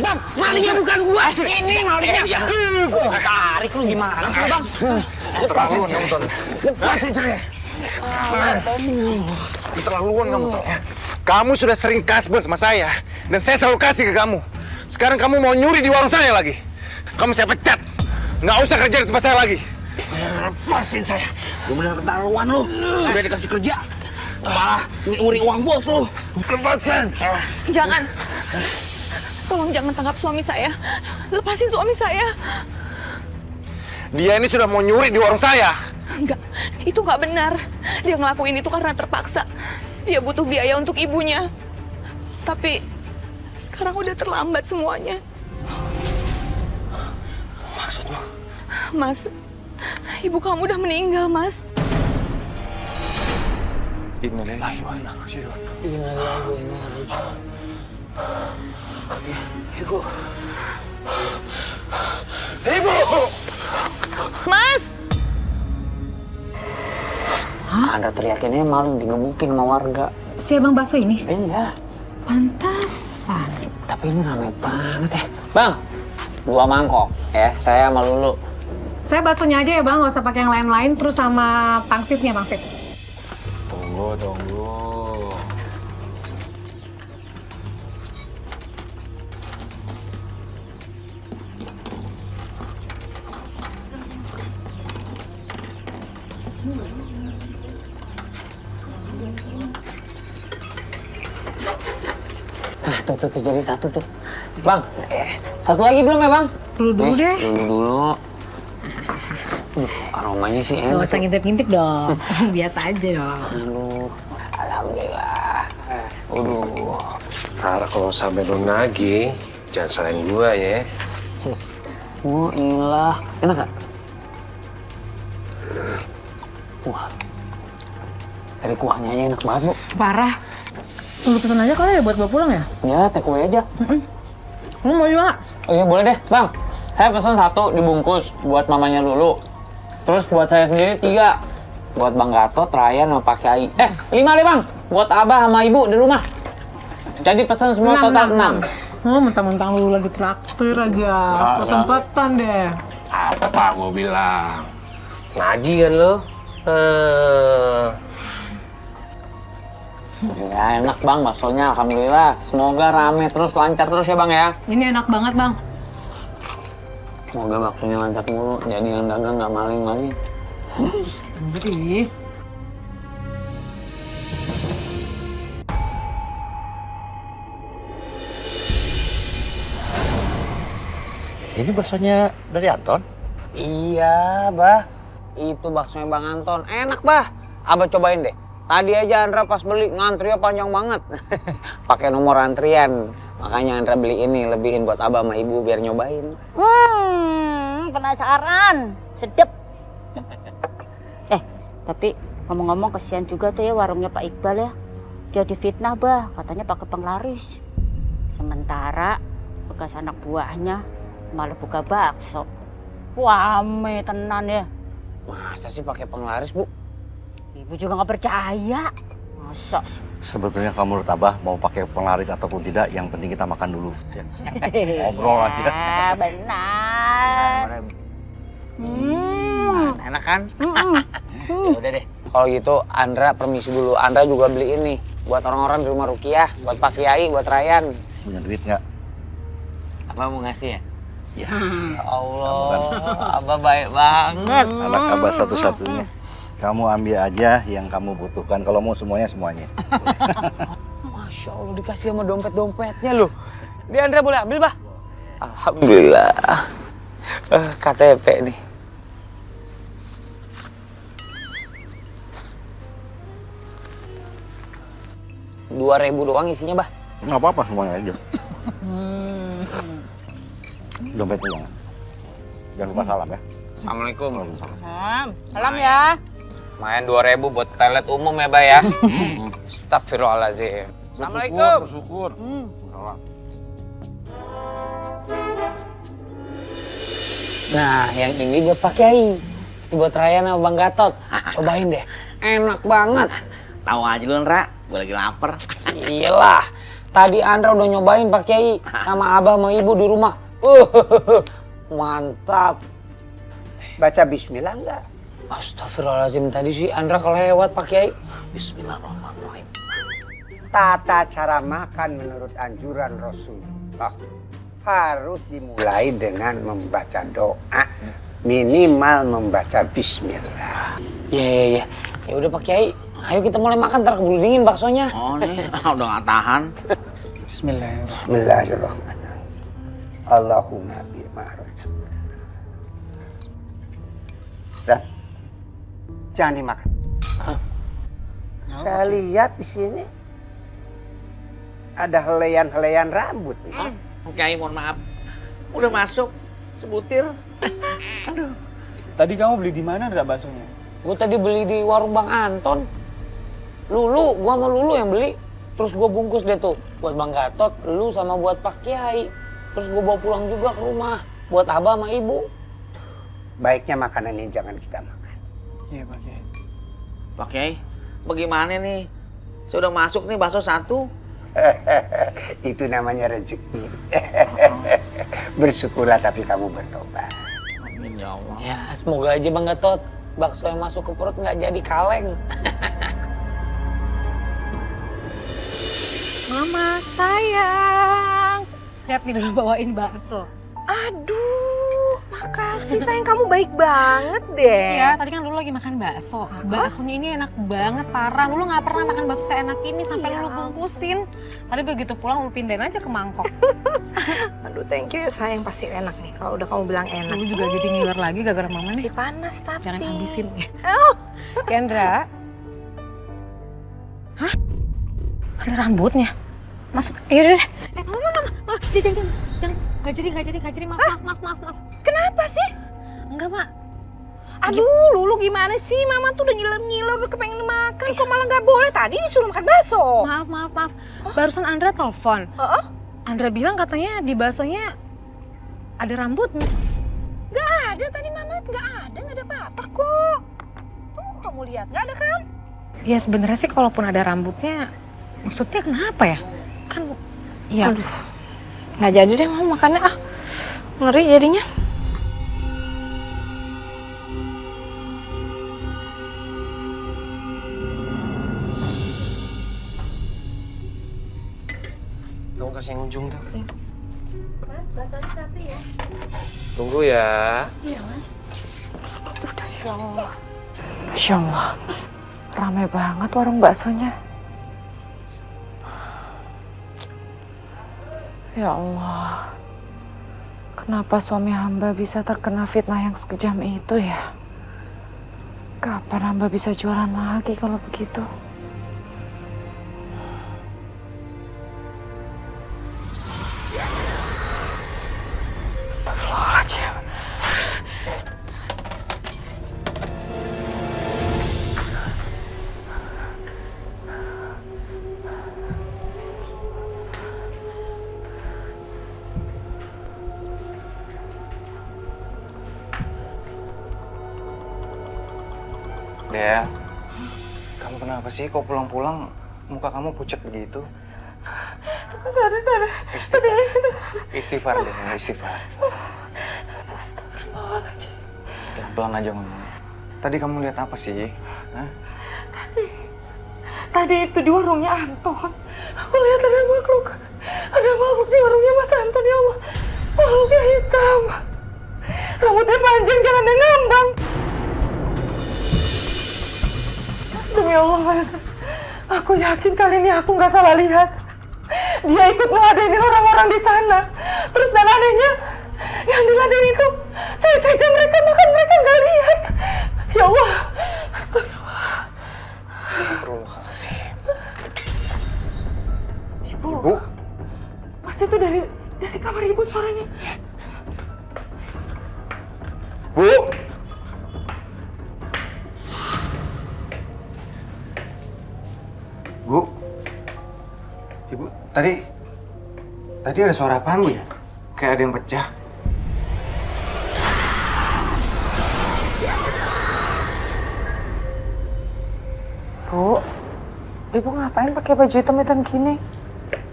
Bang, malingnya bukan gua. Ini malingnya. Gua tarik lu gimana sih, Bang? Lepasin saya. Lepasin saya. Keterlaluan kamu tuh. Kamu sudah sering kasbon sama saya, dan saya selalu kasih ke kamu. Sekarang kamu mau nyuri di warung saya lagi. Kamu saya pecat. Nggak usah kerja di tempat saya lagi. Lepasin saya. Gue bener keterlaluan lu. Udah dikasih kerja, malah nyuri uang bos lu. Lepaskan. Jangan. Tolong jangan tangkap suami saya. Lepasin suami saya. Dia ini sudah mau nyuri di warung saya. Enggak, itu nggak benar. Dia ngelakuin itu karena terpaksa. Dia butuh biaya untuk ibunya. Tapi sekarang udah terlambat semuanya. Maksudmu? Mas, ibu kamu udah meninggal, Mas. Innalillahi wa inna ilaihi raji'un. Innalillahi wa inna ilaihi raji'un. Ibu. Ibu! Mas! Ada teriakinnya maling digebukin sama warga. Si abang bakso ini? Iya. Pantasan. Tapi ini rame banget ya. Bang, 2 mangkok ya. Saya sama Lulu. Saya baksonya aja ya bang, nggak usah pakai yang lain-lain. Terus sama pangsitnya, pangsit. Tunggu. Nah, tuh jadi 1 tuh. Bang, 1 lagi belum ya, Bang? Dulu deh. Dulu. Aromanya sih enak. Gak usah ngintip-ngintip dong. Biasa aja dong. Aduh, alhamdulillah. Aduh. Ntar kalau sampai lu nagih, jangan salahin gua ya. Oh, ilah. Enak gak? Wah. Dari kuahnya aja enak banget, Bu. Parah. Lu pesan aja kali ya buat bawa pulang ya? Ya, take away aja. Lu mau juga nggak? Oh iya, boleh deh. Bang, saya pesan 1 dibungkus buat mamanya Lulu. Terus buat saya sendiri 3. Buat Bang Gatot, Ryan, sama Pak Kiai. 5 deh, Bang. Buat Abah sama Ibu di rumah. Jadi pesan semua total 6. Oh, mentang-mentang lu lagi traktir aja. Kesempatan deh. Apa gua bilang? Nagih kan lo? Ya enak Bang, baksonya alhamdulillah. Semoga rame terus, lancar terus ya Bang ya. Ini enak banget bang. Semoga baksonya lancar mulu, jadi yang dagang nggak maling lagi. Jadi, Ini baksonya dari Anton? Iya, Bah. Itu baksonya Bang Anton. Enak, Bah. Abah cobain deh. Tadi aja Andra pas beli ngantrinya panjang banget. Pakai nomor antrian. Makanya Andra beli ini, lebihin buat Abah sama Ibu biar nyobain. Penasaran. Sedep. Tapi ngomong-ngomong kesian juga tuh ya warungnya Pak Iqbal ya. Dia difitnah, Bah. Katanya pakai penglaris. Sementara bekas anak buahnya malah buka bakso. Wame tenan ya. Masa sih pakai penglaris, Bu? Ibu juga nggak percaya. Masa sih? Sebetulnya kalau menurut Abah mau pakai penglaris ataupun tidak, yang penting kita makan dulu. Ya. Ngobrol aja. Benar. Enak kan? Ya udah deh. Kalau gitu Andra permisi dulu. Andra juga beli ini buat orang-orang di rumah Rukiah, buat Pak Kiai, buat Ryan. Punya duit nggak? Abah mau ngasih ya? Ya. Ya Allah, Abah baik banget. Anak Abah satu-satunya. Kamu ambil aja yang kamu butuhkan. Kalau mau semuanya. Masya Allah dikasih sama dompet-dompetnya loh. Dia Andra boleh ambil, Bah? Alhamdulillah. KTP nih. 2.000 doang isinya, Bah. Nggak apa-apa semuanya aja. Dompet uang. Jangan lupa salam ya. Assalamualaikum. Salam ya. Main 2.000 buat toilet umum ya, Bah ya. Astagfirullahaladzim. Assalamualaikum. Bersyukur. Nah, yang ini buat Pak Kiai. Itu buat Ryan sama Bang Gatot. Cobain deh. Enak banget. Tahu aja lu, Ra. Gue lagi lapar. Iyalah. Tadi Andra udah nyobain Pak Kiai sama Abah sama Ibu di rumah. Mantap. Baca bismillah enggak? Astagfirullahaladzim, tadi sih Andra kelewat Pak Kiai. Bismillahirrahmanirrahim. Tata cara makan menurut anjuran Rasulullah harus dimulai dengan membaca doa. Minimal membaca bismillah. Ya udah Pak Kiai. Ayo kita mulai makan, ntar keburu dingin baksonya. Oh nih, udah gak tahan. Bismillahirrahmanirrahim. Allahumma bi'ma'ruf. Dan jangan dimakan. Saya lihat di sini ada helaian-helaian rambut. Kiai, mohon maaf. Udah masuk sebutir. Aduh. Tadi kamu beli di mana Dra baksonya? Gue tadi beli di warung Bang Anton. Lulu, gua sama Lulu yang beli. Terus gua bungkus deh tuh buat Bang Gatot, lu sama buat Pak Kiai. Terus gua bawa pulang juga ke rumah buat Abah sama Ibu. Baiknya makanan ini jangan kita makan. Iya Pak Kiai. Pak Kiai, bagaimana nih? Saya udah masuk nih bakso 1. Itu namanya rezeki. Bersyukurlah tapi kamu bertobat. Amin ya Allah. Ya semoga aja Bang Gatot bakso yang masuk ke perut nggak jadi kaleng. Mama sayang. Lihat nih dulu bawain bakso. Aduh, makasih sayang, kamu baik banget deh. Iya, tadi kan Lulu lagi makan bakso. Baksonya ini enak banget, parah. Lulu nggak pernah makan bakso seenak ini sampai Lulu bungkusin. Tadi begitu pulang Lulu pindahin aja ke mangkok. Aduh, thank you ya sayang, pasti enak nih kalau udah kamu bilang enak. Lulu juga jadi ngiler lagi gara-gara mama nih. Masih panas tapi. Jangan habisin ya. Oh. Kendra. Hah? Ada rambutnya? Maksud, yaudah deh. Mama, jangan. Gak jadi, maaf. Kenapa sih? Enggak, Mak. Aduh, Lulu gimana sih? Mama tuh udah ngiler-ngiler, udah kepengen makan. Kok malah nggak boleh? Tadi disuruh makan bakso. Maaf. Barusan Andra telepon. Andra bilang katanya di baksonya ada rambutnya. Nggak ada, tadi Mama nggak ada apa-apa kok. Tuh, kamu lihat, nggak ada kan? Ya sebenarnya sih kalaupun ada rambutnya, maksudnya kenapa ya? Kan, ya. Aduh, nggak jadi deh mau makannya ngeri jadinya. Kamu kasih yang ujung tuh. Mas, baksonya 1 ya. Tunggu ya. Iya, Mas. Masya Allah, ramai banget warung baksonya. Ya Allah, Kenapa suami hamba bisa terkena fitnah yang sekejam itu ya? Kapan hamba bisa jualan lagi kalau begitu? Astagfirullahaladzim. Del, kamu kenapa sih? Kok pulang-pulang muka kamu pucat begitu? Istighfar deh, istighfar. Astagfirullahaladzim. Pelan aja ngomong. Tadi kamu lihat apa sih? Hah? Tadi itu di warungnya Anton. Aku lihat ada makhluk. Ada makhluk di warungnya Mas Anton, ya Allah. Makhluknya hitam. Rambutnya panjang, jalannya ngambang. Demi Allah, Mas. Aku yakin kali ini aku nggak salah lihat. Dia ikut ngeladenin orang-orang di sana. Terus dan anehnya, yang diladenin itu cuek aja mereka makan, mereka nggak lihat. Ya Allah, astagfirullah. Astagfirullahaladzim. Ibu. Bu, Mas itu dari kamar ibu suaranya. Bu. Bu. Ibu, tadi ada suara apaan, Bu ya? Kayak ada yang pecah. Bu, ibu ngapain pakai baju hitam-hitam gini?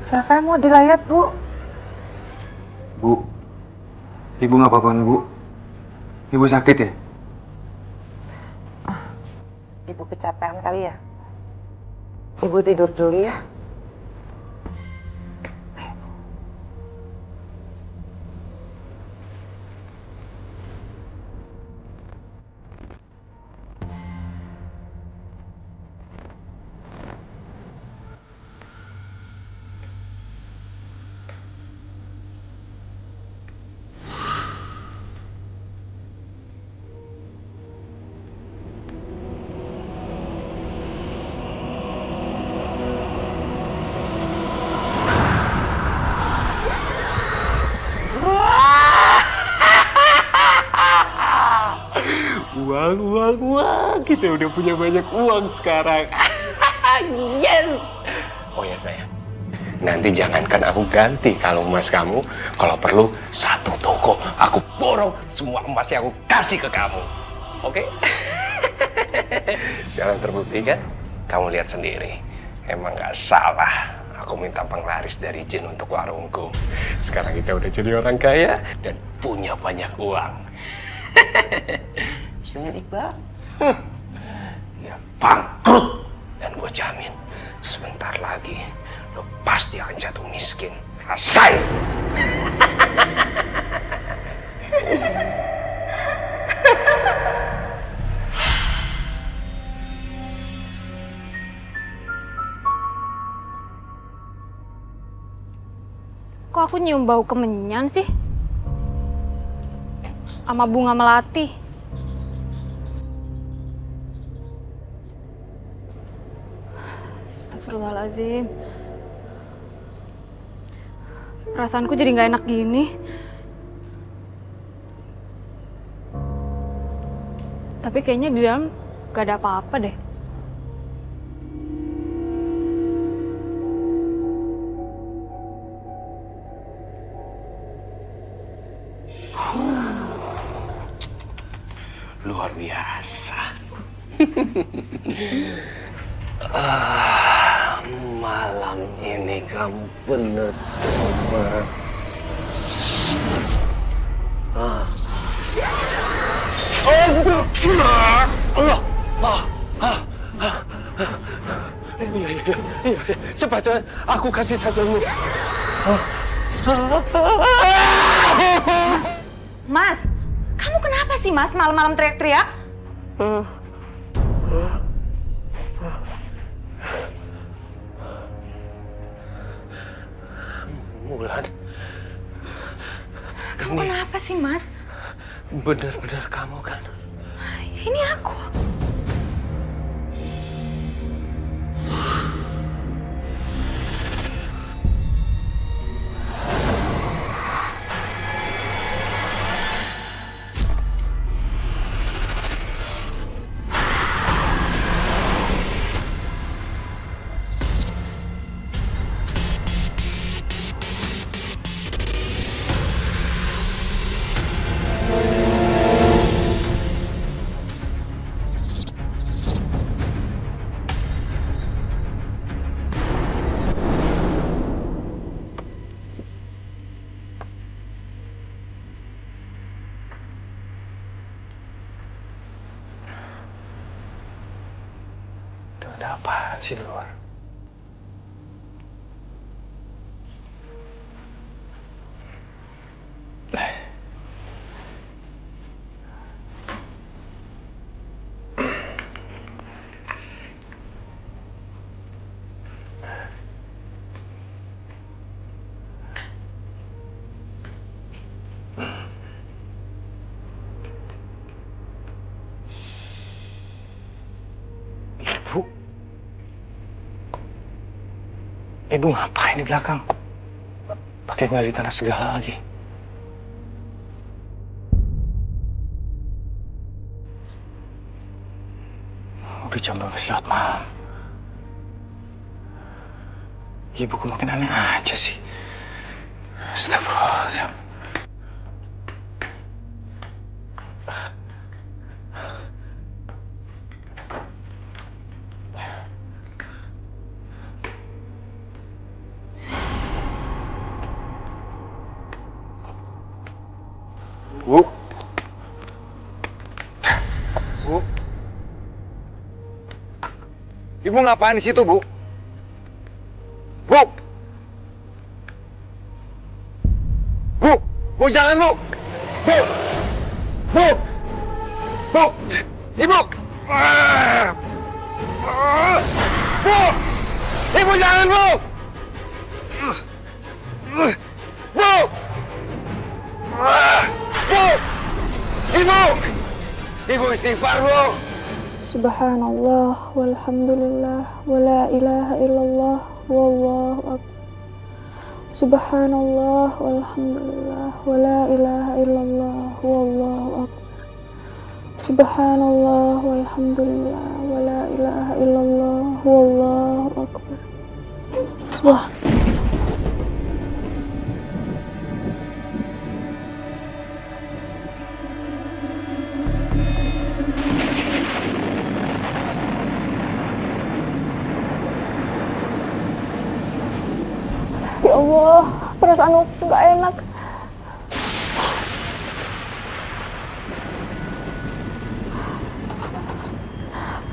Siapa yang mau dilayat, Bu? Bu, ibu nggak apa-apa, Bu? Ibu sakit ya? Ibu kecapean kali ya? Ibu tidur dulu ya. Uang. Kita udah punya banyak uang sekarang. Yes! Oh ya sayang, nanti jangankan aku ganti kalung emas kamu. Kalau perlu, satu toko aku borong semua emas yang aku kasih ke kamu. Oke? Sekarang terbukti kan? Kamu lihat sendiri. Emang gak salah. Aku minta penglaris dari jin untuk warungku. Sekarang kita udah jadi orang kaya dan punya banyak uang. Setuju, Iqbal? Ya bangkrut. Dan gue jamin, sebentar lagi lo pasti akan jatuh miskin. Rasain! Kok aku nyium bau kemenyan sih? Sama bunga melati. Astagfirullahaladzim. Perasaanku jadi nggak enak gini. Tapi kayaknya di dalam gak ada apa-apa deh. Luar biasa. Malam ini kamu benar-benar Iya. Cepat, aku kasih satumu. Mas, kamu kenapa sih Mas malam-malam teriak-teriak? Mulan. Kamu kenapa sih, Mas? Benar-benar kamu kan? Ini aku. Ada apaan sih di luar? Ibu ngapain di belakang? Pakai gali tanah segala lagi. Udah jam 12 lewat malam. Ibuku makin aneh aja sih. Astagfirullahaladzim. Bu. Bu. Ibu ngapain di situ, Bu? Bu. Bu, Bu jangan, Bu. Bu. Bu. Bu. Ibu. Bu. Ibu jangan, Bu. Bu. Bu. Ibu! Ibu istighfar, Bu! Subhanallah, walhamdulillah, wa la ilaha illallah, wallahu akbar. Subhanallah, walhamdulillah, wa la ilaha illallah, wallahu akbar. Subhanallah, walhamdulillah, wa la ilaha illallah, wallahu akbar. Ya Allah, perasaan aku gak enak.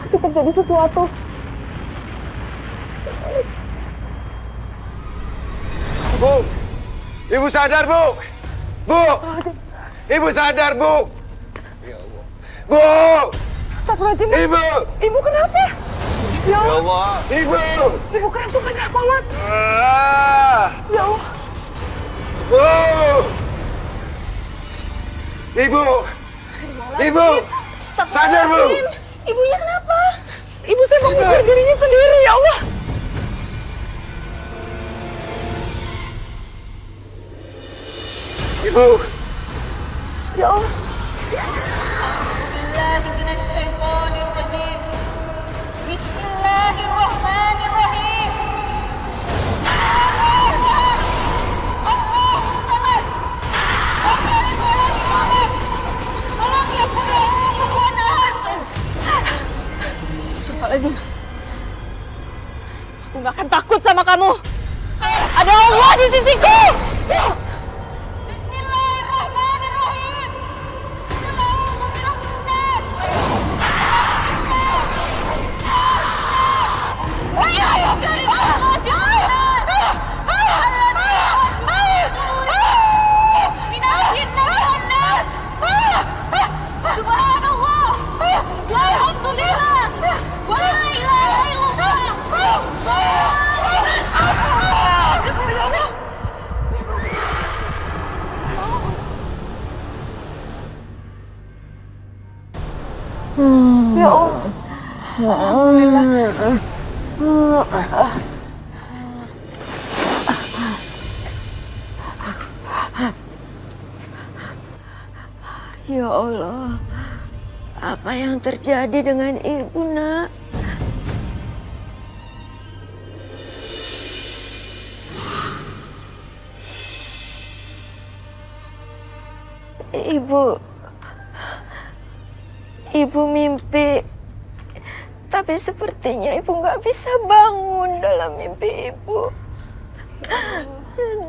Masih terjadi sesuatu. Bu! Ibu sadar, Bu! Bu! Ibu sadar, Bu! Bu! Astagfirullahaladzim. Ibu! Ibu kenapa? Ya Allah! Ibu! Ibu kerasukan apa, Mas? Ya Allah. Bu! Ibu! Ibu! Sadar, Bu! Ibunya kenapa? Ibu saya mau bunuh dirinya sendiri, ya Allah. Ibu! Ya Allah. Bismillahirrahmanirrahim. Astagfirullahaladzim. Aku gak akan takut sama kamu. Ada Allah di sisiku. Bismillahirrahmanirrahim. Subhanallah. Walhamdulillah. Wa la ilaha illallah. Ya Allah, apa yang terjadi dengan ibu, nak? Ibu mimpi, tapi sepertinya ibu nggak bisa bangun dalam mimpi ibu.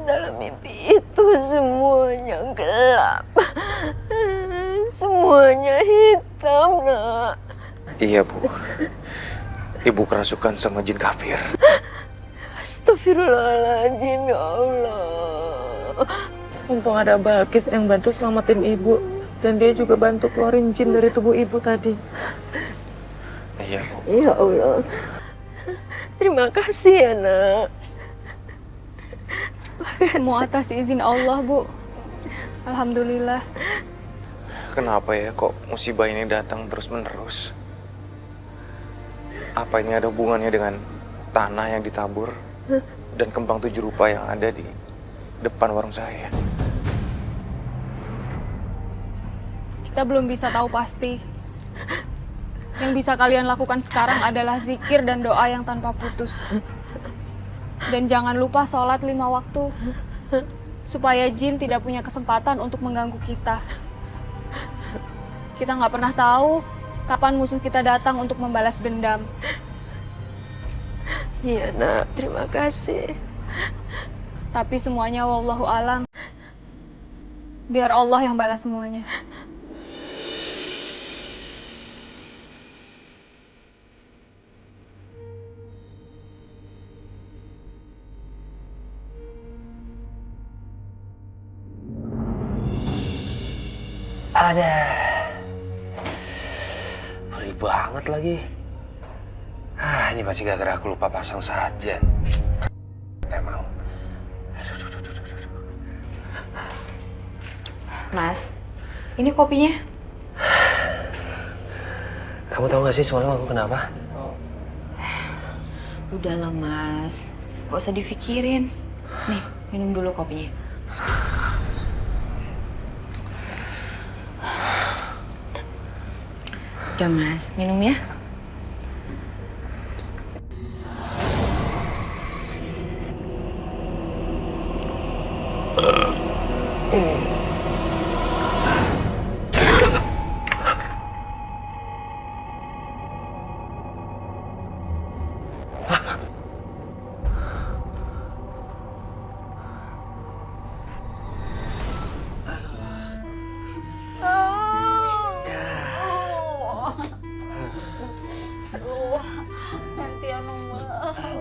Dalam mimpi itu semuanya gelap, semuanya hitam, nak. Iya, Bu. Ibu kerasukan sama jin kafir. Astagfirullahaladzim, ya Allah. Untung ada Balkis yang bantu selamatin ibu. Dan dia juga bantu keluarin jin dari tubuh ibu tadi. Iya, Bu. Ya Allah. Terima kasih ya, nak. Semua atas izin Allah, Bu. Alhamdulillah. Kenapa ya kok musibah ini datang terus-menerus? Apa ini ada hubungannya dengan tanah yang ditabur dan kembang 7 rupa yang ada di depan warung saya? Kita belum bisa tahu pasti. Yang bisa kalian lakukan sekarang adalah zikir dan doa yang tanpa putus. Dan jangan lupa sholat 5 waktu. Supaya jin tidak punya kesempatan untuk mengganggu kita. Kita nggak pernah tahu kapan musuh kita datang untuk membalas dendam. Iya, nak. Terima kasih. Tapi semuanya wallahu alam. Biar Allah yang balas semuanya. Ada. Perih banget lagi. Ini pasti gara-gara aku lupa pasang saja. Emang. Mas, ini kopinya. Kamu tahu gak sih semalam aku kenapa? Udahlah Mas, gak usah dipikirin. Nih, minum dulu kopinya. Udah Mas, minum ya.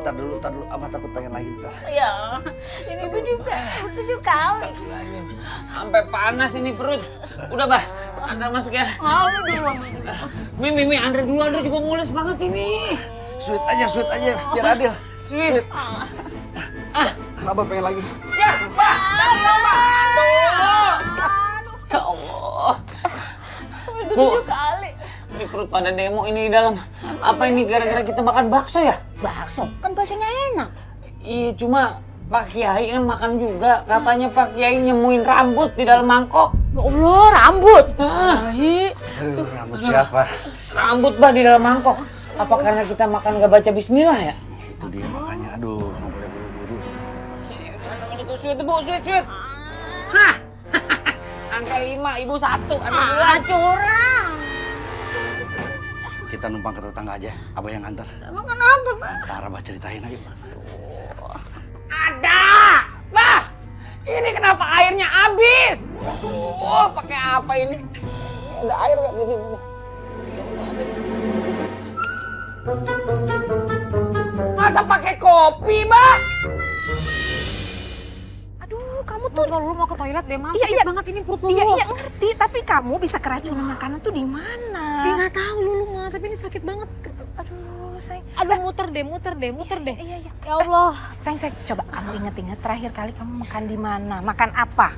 Ntar dulu, Abah takut pengen lagi ntar. Ya, ini tujuh kali. Astagfirullahaladzim. Sampai panas ini perut. Udah, Bah. Andra masuk ya. Mi, Andra dulu. Andra juga mules banget ini. Sweet aja, biar adil. Sweet. Abah pengen lagi. Ya, Bah. Ya Allah. Bu, ini perut pada demo ini di dalam. Apa ini gara-gara kita makan bakso ya? Bakso? Kan baksonya enak. Iya, cuma Pak Kiai kan makan juga. Katanya Pak Kiai nyemuin rambut di dalam mangkok. Ya Allah, rambut? Aduh, rambut siapa? Rambut, Bah, di dalam mangkok. Apa karena kita makan gak baca bismillah ya? Itu dia makanya, aduh, nggak boleh buru-buru. Sweet, Bu, sweet. Hah? Angka 5, Ibu 1, ada 2. Curang. Kita numpang ke tetangga aja, Abah yang antar. Emang kenapa, Pak? Ntar Abah ceritain aja. Ada! Bah! Ini kenapa airnya habis? Pakai apa ini? Ada air nggak di sini? Masa pakai kopi, Bah? Aduh, kamu tuh Lu mau ke toilet deh, Mam. Iya banget ini perut lu. Iya, ngerti. Tapi kamu bisa keracunan makanan tuh di mana? Nggak tahu Lulu mah, tapi ini sakit banget. Aduh, sayang. Aduh, muter deh. Iya. Ya Allah. Sayang, coba kamu inget-inget terakhir kali kamu makan di mana? Makan apa?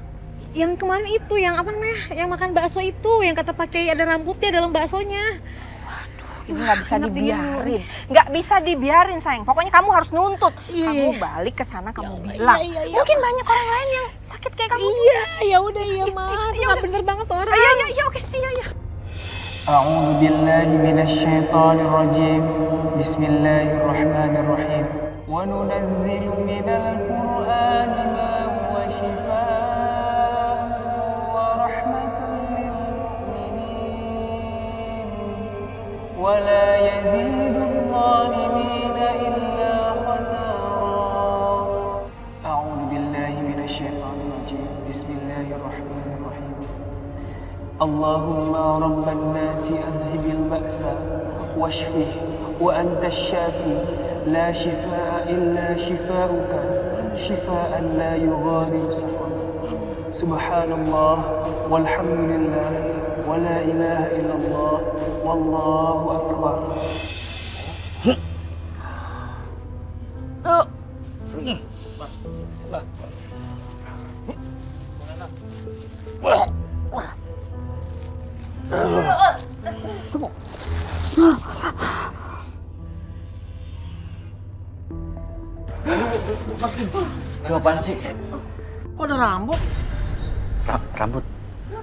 Yang kemarin itu, yang apa namanya? Yang makan bakso itu, yang kata Pak Kiai ada rambutnya dalam baksonya. Waduh, Ini nggak bisa dibiarin. Nggak bisa dibiarin, sayang. Pokoknya kamu harus nuntut. Kamu balik ke sana, kamu bilang. Mungkin banyak orang lain yang sakit kayak kamu. Iya, ya udah iya, Ma. Nggak bener banget orang. Iya, oke. Iya. أعوذ بالله من الشيطان الرجيم بسم الله الرحمن الرحيم وننزل من القرآن ما هو شفاء ورحمة للمؤمنين ولا يزيد الظالمين إلا خسارا أعوذ بالله من الشيطان الرجيم بسم الله الرحمن الرحيم اللهم رب الناس أذهب البأس واشفه وأنت الشافي لا شفاء إلا شفاؤك شفاء لا يغادر سقما سبحان الله والحمد لله ولا إله إلا الله والله أكبر. Itu apaan sih? Kok ada rambut? Rambut?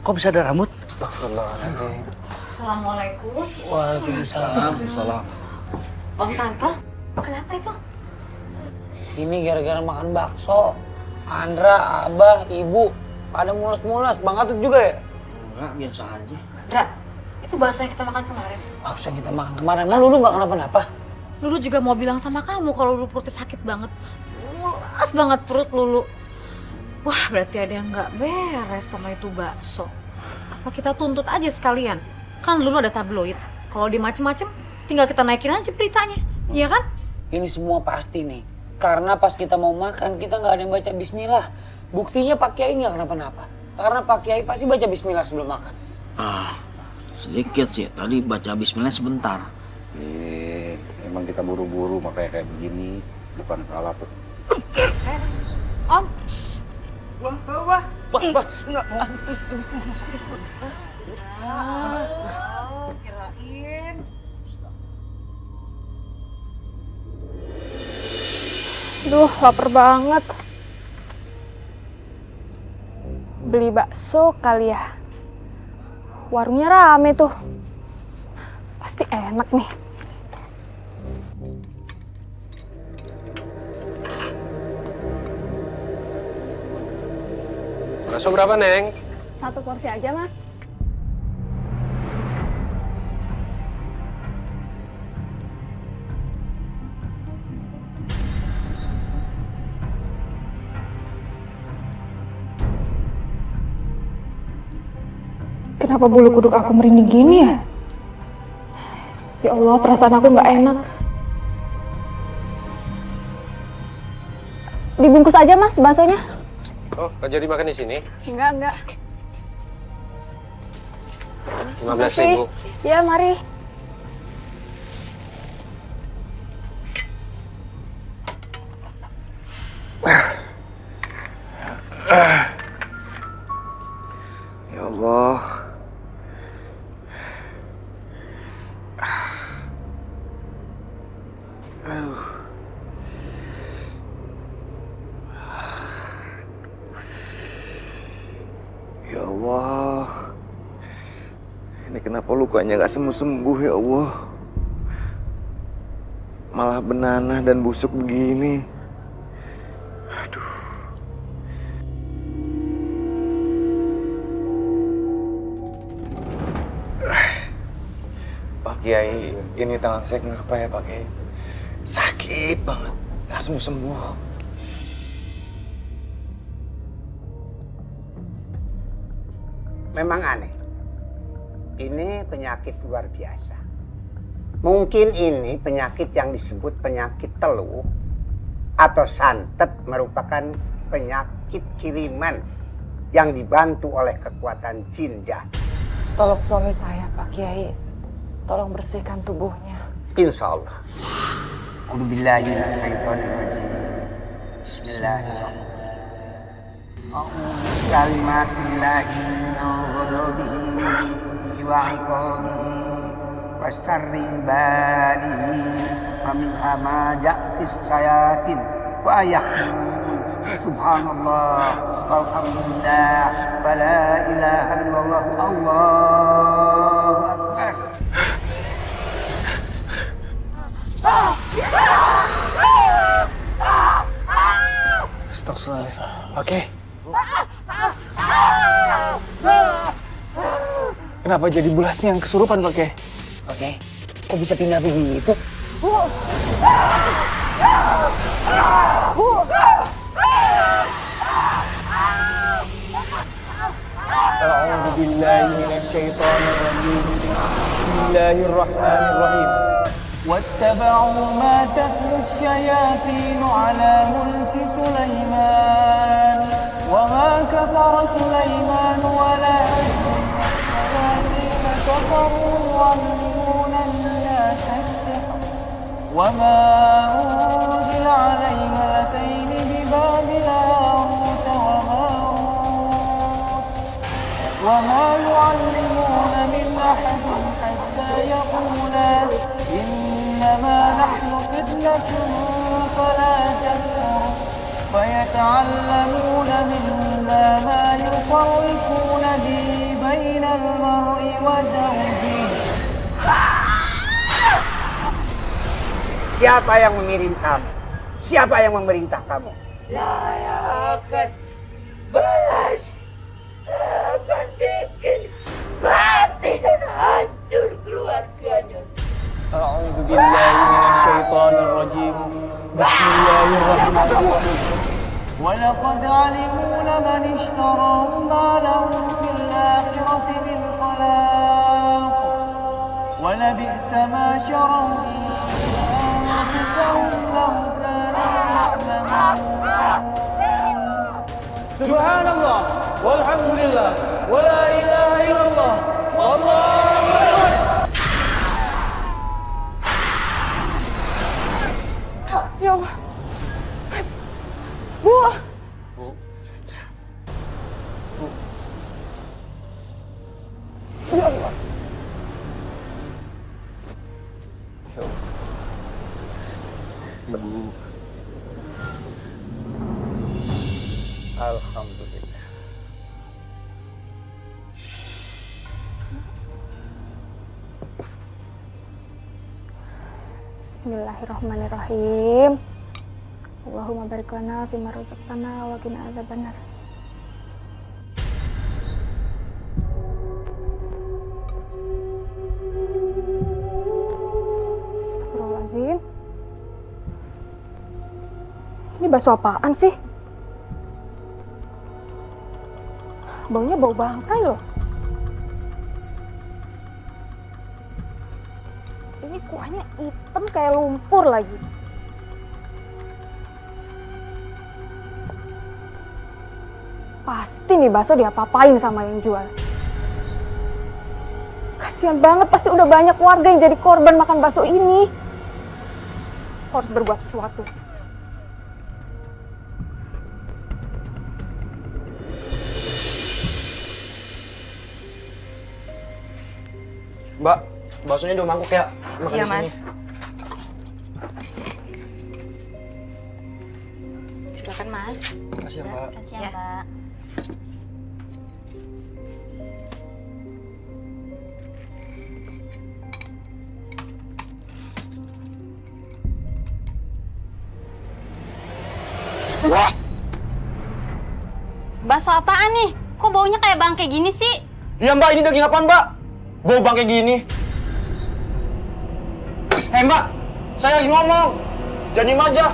Kok bisa ada rambut? Astagfirullahaladzim. Assalamualaikum. Waalaikumsalam. Salam. Om Tante, kenapa itu? Ini gara-gara makan bakso. Andra, Abah, Ibu pada mules-mules. Bang Atut juga ya? Enggak, biasa aja. Dra, itu bakso yang kita makan kemarin. Bakso yang kita makan kemarin. Emang Lulu nggak kenapa-napa? Lulu juga mau bilang sama kamu kalau Lulu perutnya sakit banget. Mulas banget perut Lulu. Wah, berarti ada yang nggak beres sama itu bakso. Apa kita tuntut aja sekalian? Kan Lulu ada tabloid. Kalau dia macem-macem, tinggal kita naikin aja beritanya. Iya kan? Ini semua pasti nih. Karena pas kita mau makan, kita nggak ada yang baca bismillah. Buktinya Pak Kiai nggak kenapa-napa. Karena Pak Kiai pasti baca bismillah sebelum makan. Sedikit sih. Tadi baca bismillah sebentar. Emang kita buru-buru makanya kayak begini. Bukan kalah. Om. Wah. Kirain. Duh, lapar banget. Beli bakso kali ya. Warungnya rame tuh. Pasti enak nih. Bakso berapa, Neng? 1 porsi aja, Mas. Kenapa bulu kuduk aku merinding gini ya? Ya Allah, perasaan aku nggak enak. Dibungkus aja, Mas, baksonya. Oh, nggak jadi makan di sini? Enggak. 15.000. Ya, mari. Ya Allah. Aduh. Ya Allah. Ini kenapa lukanya nggak sembuh-sembuh ya Allah. Malah benanah dan busuk begini. Aduh. Pak Kiai, ini tangan saya kenapa ya Pak Kiai? Sakit banget, nggak sembuh-sembuh. Memang aneh. Ini penyakit luar biasa. Mungkin ini penyakit yang disebut penyakit teluh atau santet, merupakan penyakit kiriman yang dibantu oleh kekuatan jin jahat. Tolong suami saya, Pak Kiai. Tolong bersihkan tubuhnya. Insya Allah. A'udzubillahiminasyaitonirrajim. Bismillahirrahmanirrahim. Kalimatillahi min ghadabihi wa iqabihi وشر عباده ومنها ما جاءت الشياطين ويحسبون سبحان الله والحمد لله ولا إله إلا الله الله أكبر. Astagfirullah. Oke. Kenapa jadi bulasnya yang kesurupan, Oke? Oke, kok bisa pindah begitu? A'udzu billahi minasyaitonir rajim. Bismillahirrahmanirrahim. واتبعوا ما تتلو الشياطين على ملك سليمان وما كفر سليمان ولكن الشياطين كفروا يعلمون الناس السحر وما أنزل على الملكين ببابل هاروت وماروت وما يعلمون من أحد حتى يقولا إنما نحن فتنة فلا تكفر فيتعلمون منهما ما يفرقون به بين المرء وزوجه. Siapa yang mengirim kamu? Siapa yang memerintah kamu? Saya akan balas. Akan bikin mati dan hancur keluarganya. A'udzu billahi minasyaitonir rajim. Bismillahirrahmanirrahim. ولقد علموا لمن اشتراه ما له في الآخرة من خلاق ولبئس ما شروا به أنفسهم لو كانوا يعلمون. سبحان الله والحمد لله ولا إله إلا الله والله أكبر. Ya Allah. Mas. Bu. Ya Allah. Ibu. Alhamdulillah. Bismillahirrahmanirrahim. Allahumma barik lana fima razaqtana wa qina adzabannar. Astagfirullahaladzim. Ini bakso apaan sih? Baunya bau bangkai loh. Ini kuahnya hitam kayak lumpur lagi. Pasti nih bakso diapa-apain sama yang jual. Kasian banget, pasti udah banyak warga yang jadi korban makan bakso ini. Harus berbuat sesuatu. Mbak, baksonya 2 mangkuk ya. Makan Iya, di sini. Mas. Silakan, Mas. Makasih ya, Mbak. Makasih ya, Mbak. Bakso apaan nih? Kok baunya kayak bangke gini sih? Iya Mbak, ini daging apaan Mbak? Bau bangke gini. Mbak, saya lagi ngomong. Jangan diem aja.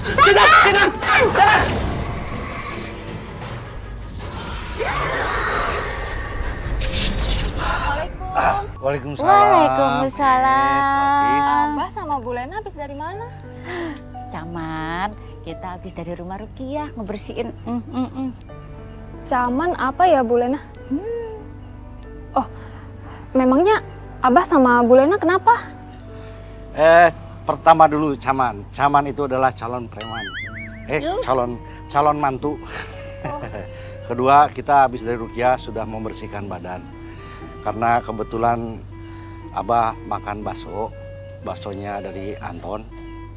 Setan! Waalaikumsalam. Waalaikumsalam. Abah sama Bu Lena habis dari mana? Caman, kita habis dari rumah Rukiah ngebersihin. Caman apa ya Bu Lena? Oh, memangnya Abah sama Bu Lena kenapa? Pertama dulu Caman. Caman itu adalah calon preman. Calon mantu. Kedua, kita habis dari ruqyah sudah membersihkan badan. Karena kebetulan Abah makan baksonya dari Anton.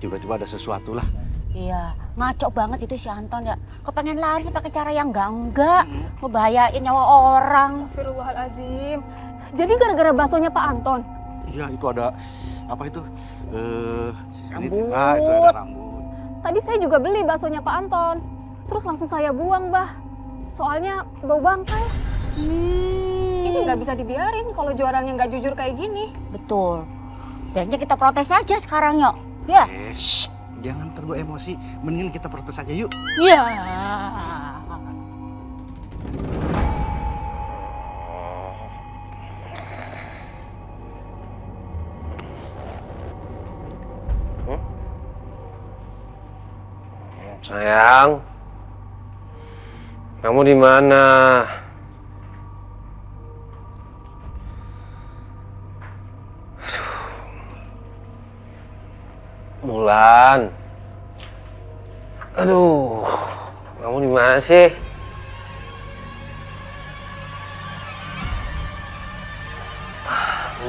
Tiba-tiba ada sesuatu lah. Iya, ngaco banget itu si Anton ya. Kepengen lari pakai cara yang enggak, ngebahayain nyawa orang. Astagfirullahaladzim. Jadi gara-gara baksonya Pak Anton? Iya, itu ada apa itu? Rambut. Itu ada rambut. Tadi saya juga beli baksonya Pak Anton. Terus langsung saya buang, Bah. Soalnya bau bangkai. Ini nggak bisa dibiarin kalau jualannya nggak jujur kayak gini. Betul. Baiknya kita protes aja sekarang, yuk. Ya. Jangan terbawa emosi. Mendingan kita protes aja yuk. Ya. Sayang, kamu di mana? Mulan. Aduh, kamu di mana sih?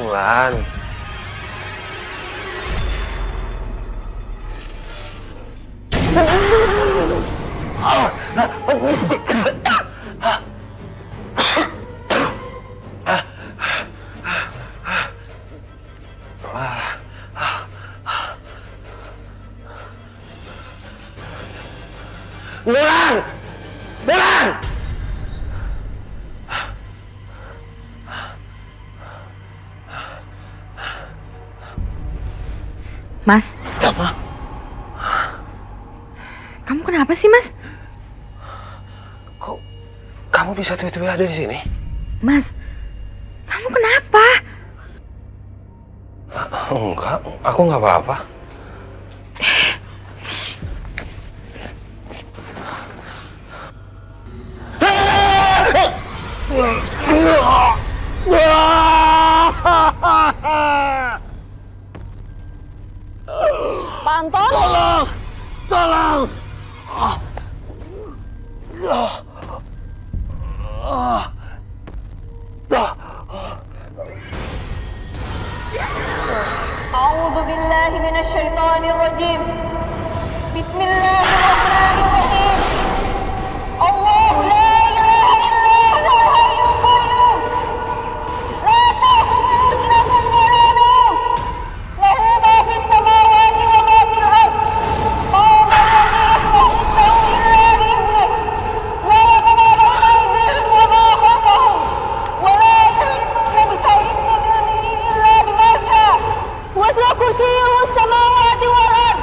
Mulan. Mulan! Mulan! Mas. Apa? Kamu kenapa sih, Mas? Kok kamu bisa tiba-tiba ada di sini? Mas, kamu kenapa? Enggak, aku nggak apa-apa. Pak Anton? Tolong! Tolong! A'udzu billahi minasyaitonir rajim. Bismillahirrahmanirrahim. Allahu la ilaha illa huwal hayyul qayyum. La ta'khudhuhu sinatun wa la nawm. Lahu ma fis samawati wa ma fil ardh. Man alladhi yashfa'u indahu illa bi'idhnihi. Ya'lamu ma bayna aydihim wa ma khalfahum. Wa la yuhituna bi shay'in min ilmihi illa bima sha'a. وسع كرسيه السماوات والأرض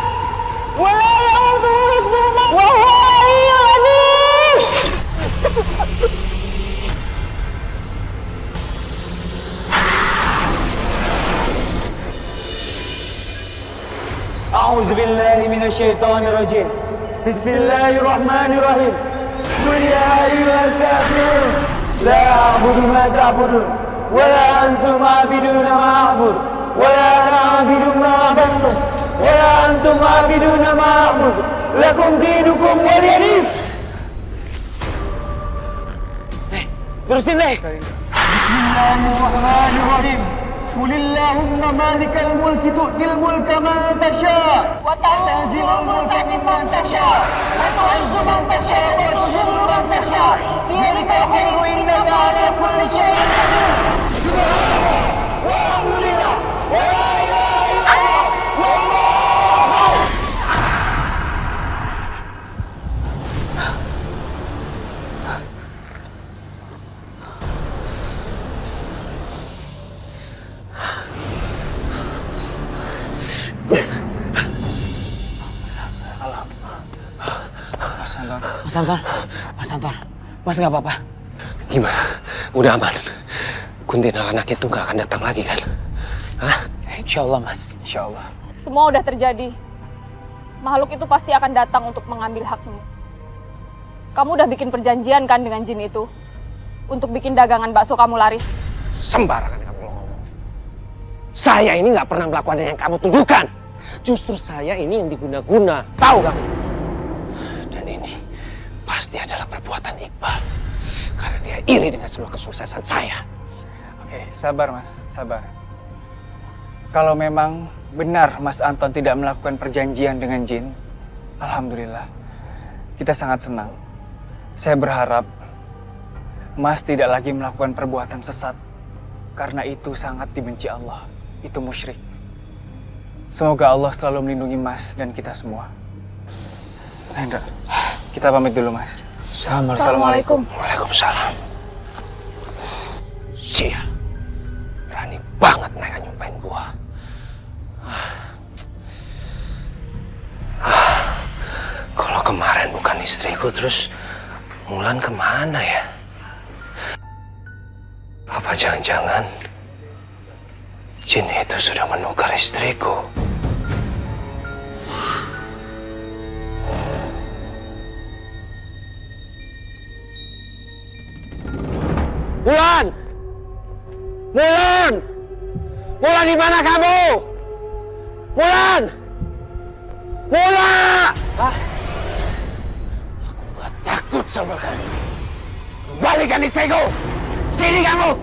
ولا يؤوده حفظهما وهو العلي العظيم. أعوذ بالله من الشيطان الرجيم. بسم الله الرحمن الرحيم. قل يا أيها الكافرون لا أعبد ما تعبدون ولا أنتم عابدون ما أعبد ولا أنا عابد ما عبدتم ولا أنتم عابدون ما أعبد لكم دينكم ولي دين. Terusin deh. Bismillahirrahmanirrahim. قل اللهم مالك الملك تؤتي الملك من تشاء وتنزع الملك ممن تشاء وتعز من تشاء وتذل من تشاء بيدك الخير إنك على كل شيء قدير. سبحان الله والحمد لله ولا إله إلا الله والله. Mas Anton, Mas nggak apa-apa? Gimana? Udah aman? Kuntilanak anak itu nggak akan datang lagi kan? Hah? Insya Allah, Mas. Insya Allah. Semua udah terjadi. Makhluk itu pasti akan datang untuk mengambil hakmu. Kamu udah bikin perjanjian kan dengan jin itu? Untuk bikin dagangan bakso kamu laris? Sembarangan kamu ngomong. Saya ini nggak pernah melakukan yang kamu tuduhkan. Justru saya ini yang diguna-guna. Tahu kamu? Dan ini pasti adalah perbuatan Iqbal. Karena dia iri dengan semua kesuksesan saya. Oke, sabar Mas, sabar. Kalau memang benar Mas Anton tidak melakukan perjanjian dengan jin, alhamdulillah. Kita sangat senang. Saya berharap Mas tidak lagi melakukan perbuatan sesat. Karena itu sangat dibenci Allah. Itu musyrik. Semoga Allah selalu melindungi Mas dan kita semua. Hendra, kita pamit dulu Mas. Assalamualaikum. Waalaikumsalam. Sial. Berani banget mereka nyumpain gua. Kalau kemarin bukan istriku, terus Mulan kemana ya? Apa jangan-jangan jin itu sudah menukar istriku? Mulan! Mulan! Mulan, di mana kamu? Mulan! Mulan! Hah? Aku gak takut sama kamu. Kembalikan istriku! Sini kamu!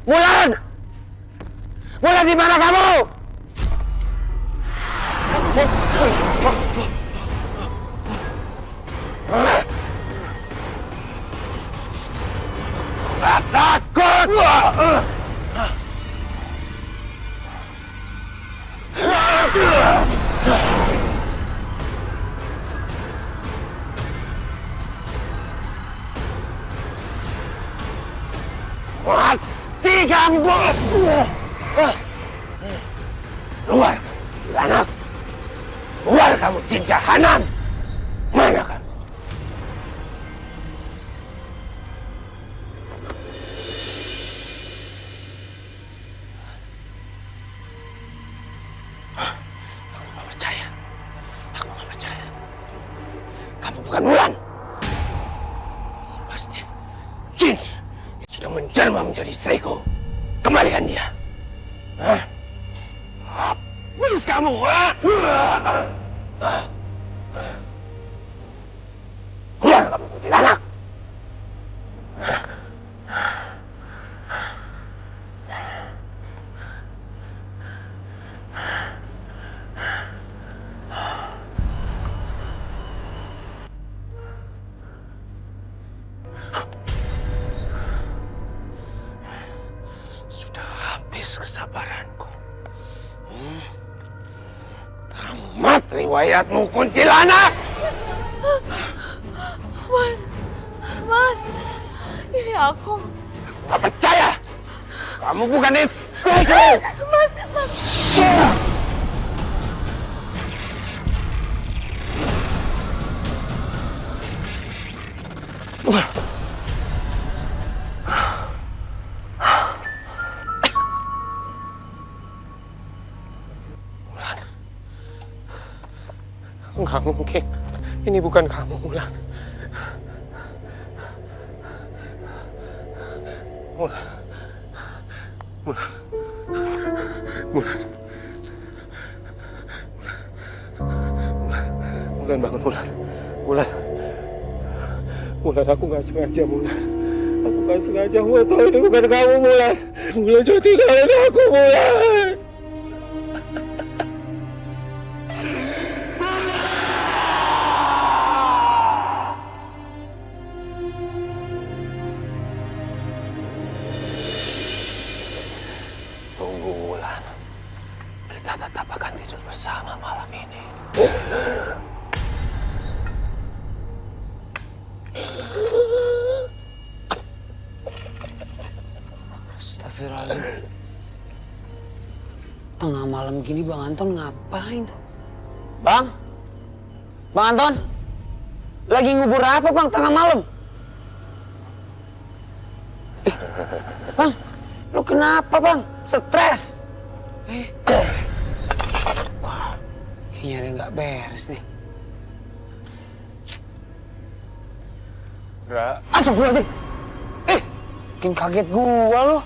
Mulan! Mulan, di mana kamu? Gak takut! Mati kamu! Keluar, anak! Keluar kamu, jin jahanam! Mana kamu? Aku nggak percaya. Aku nggak percaya. Kamu bukan Mulan. Pasti jin yang sudah menjelma menjadi istriku. Kembalikan dia. Hah? Habis kamu! Keluar kamu, kuntilanak! Sudah habis kesabaranku. Tamat riwayatmu, kuntilanak! Mas, ini aku. Gak percaya! Kamu bukan istriku! Mas. Nggak mungkin. Ini bukan kamu, Mulan. Mulan. Mulan. Mulan. Mulan, bangun, Mulan. Mulan. Mulan, aku nggak sengaja, Mulan. Aku nggak sengaja. Aku tahu ini bukan kamu, Mulan. Mulan, jangan tinggalin aku, Mulan. Tunggu, Mulan. Kita tetap akan tidur bersama malam ini. Astagfirullahaladzim. Tengah malam gini Bang Anton ngapain tuh? Bang? Bang Anton? Lagi ngubur apa Bang tengah malam? Bang, lu kenapa Bang? Stres? Wah, kayaknya ada yang nggak beres nih. Astagfirullahaladzim. Bikin kaget gua lu.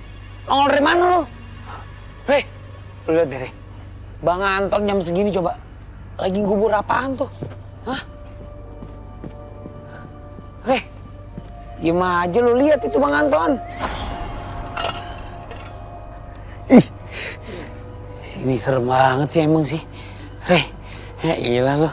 Nongol dari mana lu? Hei, lu lihat deh. Bang Anton jam segini coba. lagi ngubur apaan tuh? Hah? Reh, diem aja lo, lihat itu Bang Anton. Ih, sini serem banget sih emang sih. Reh, ya iyalah lo.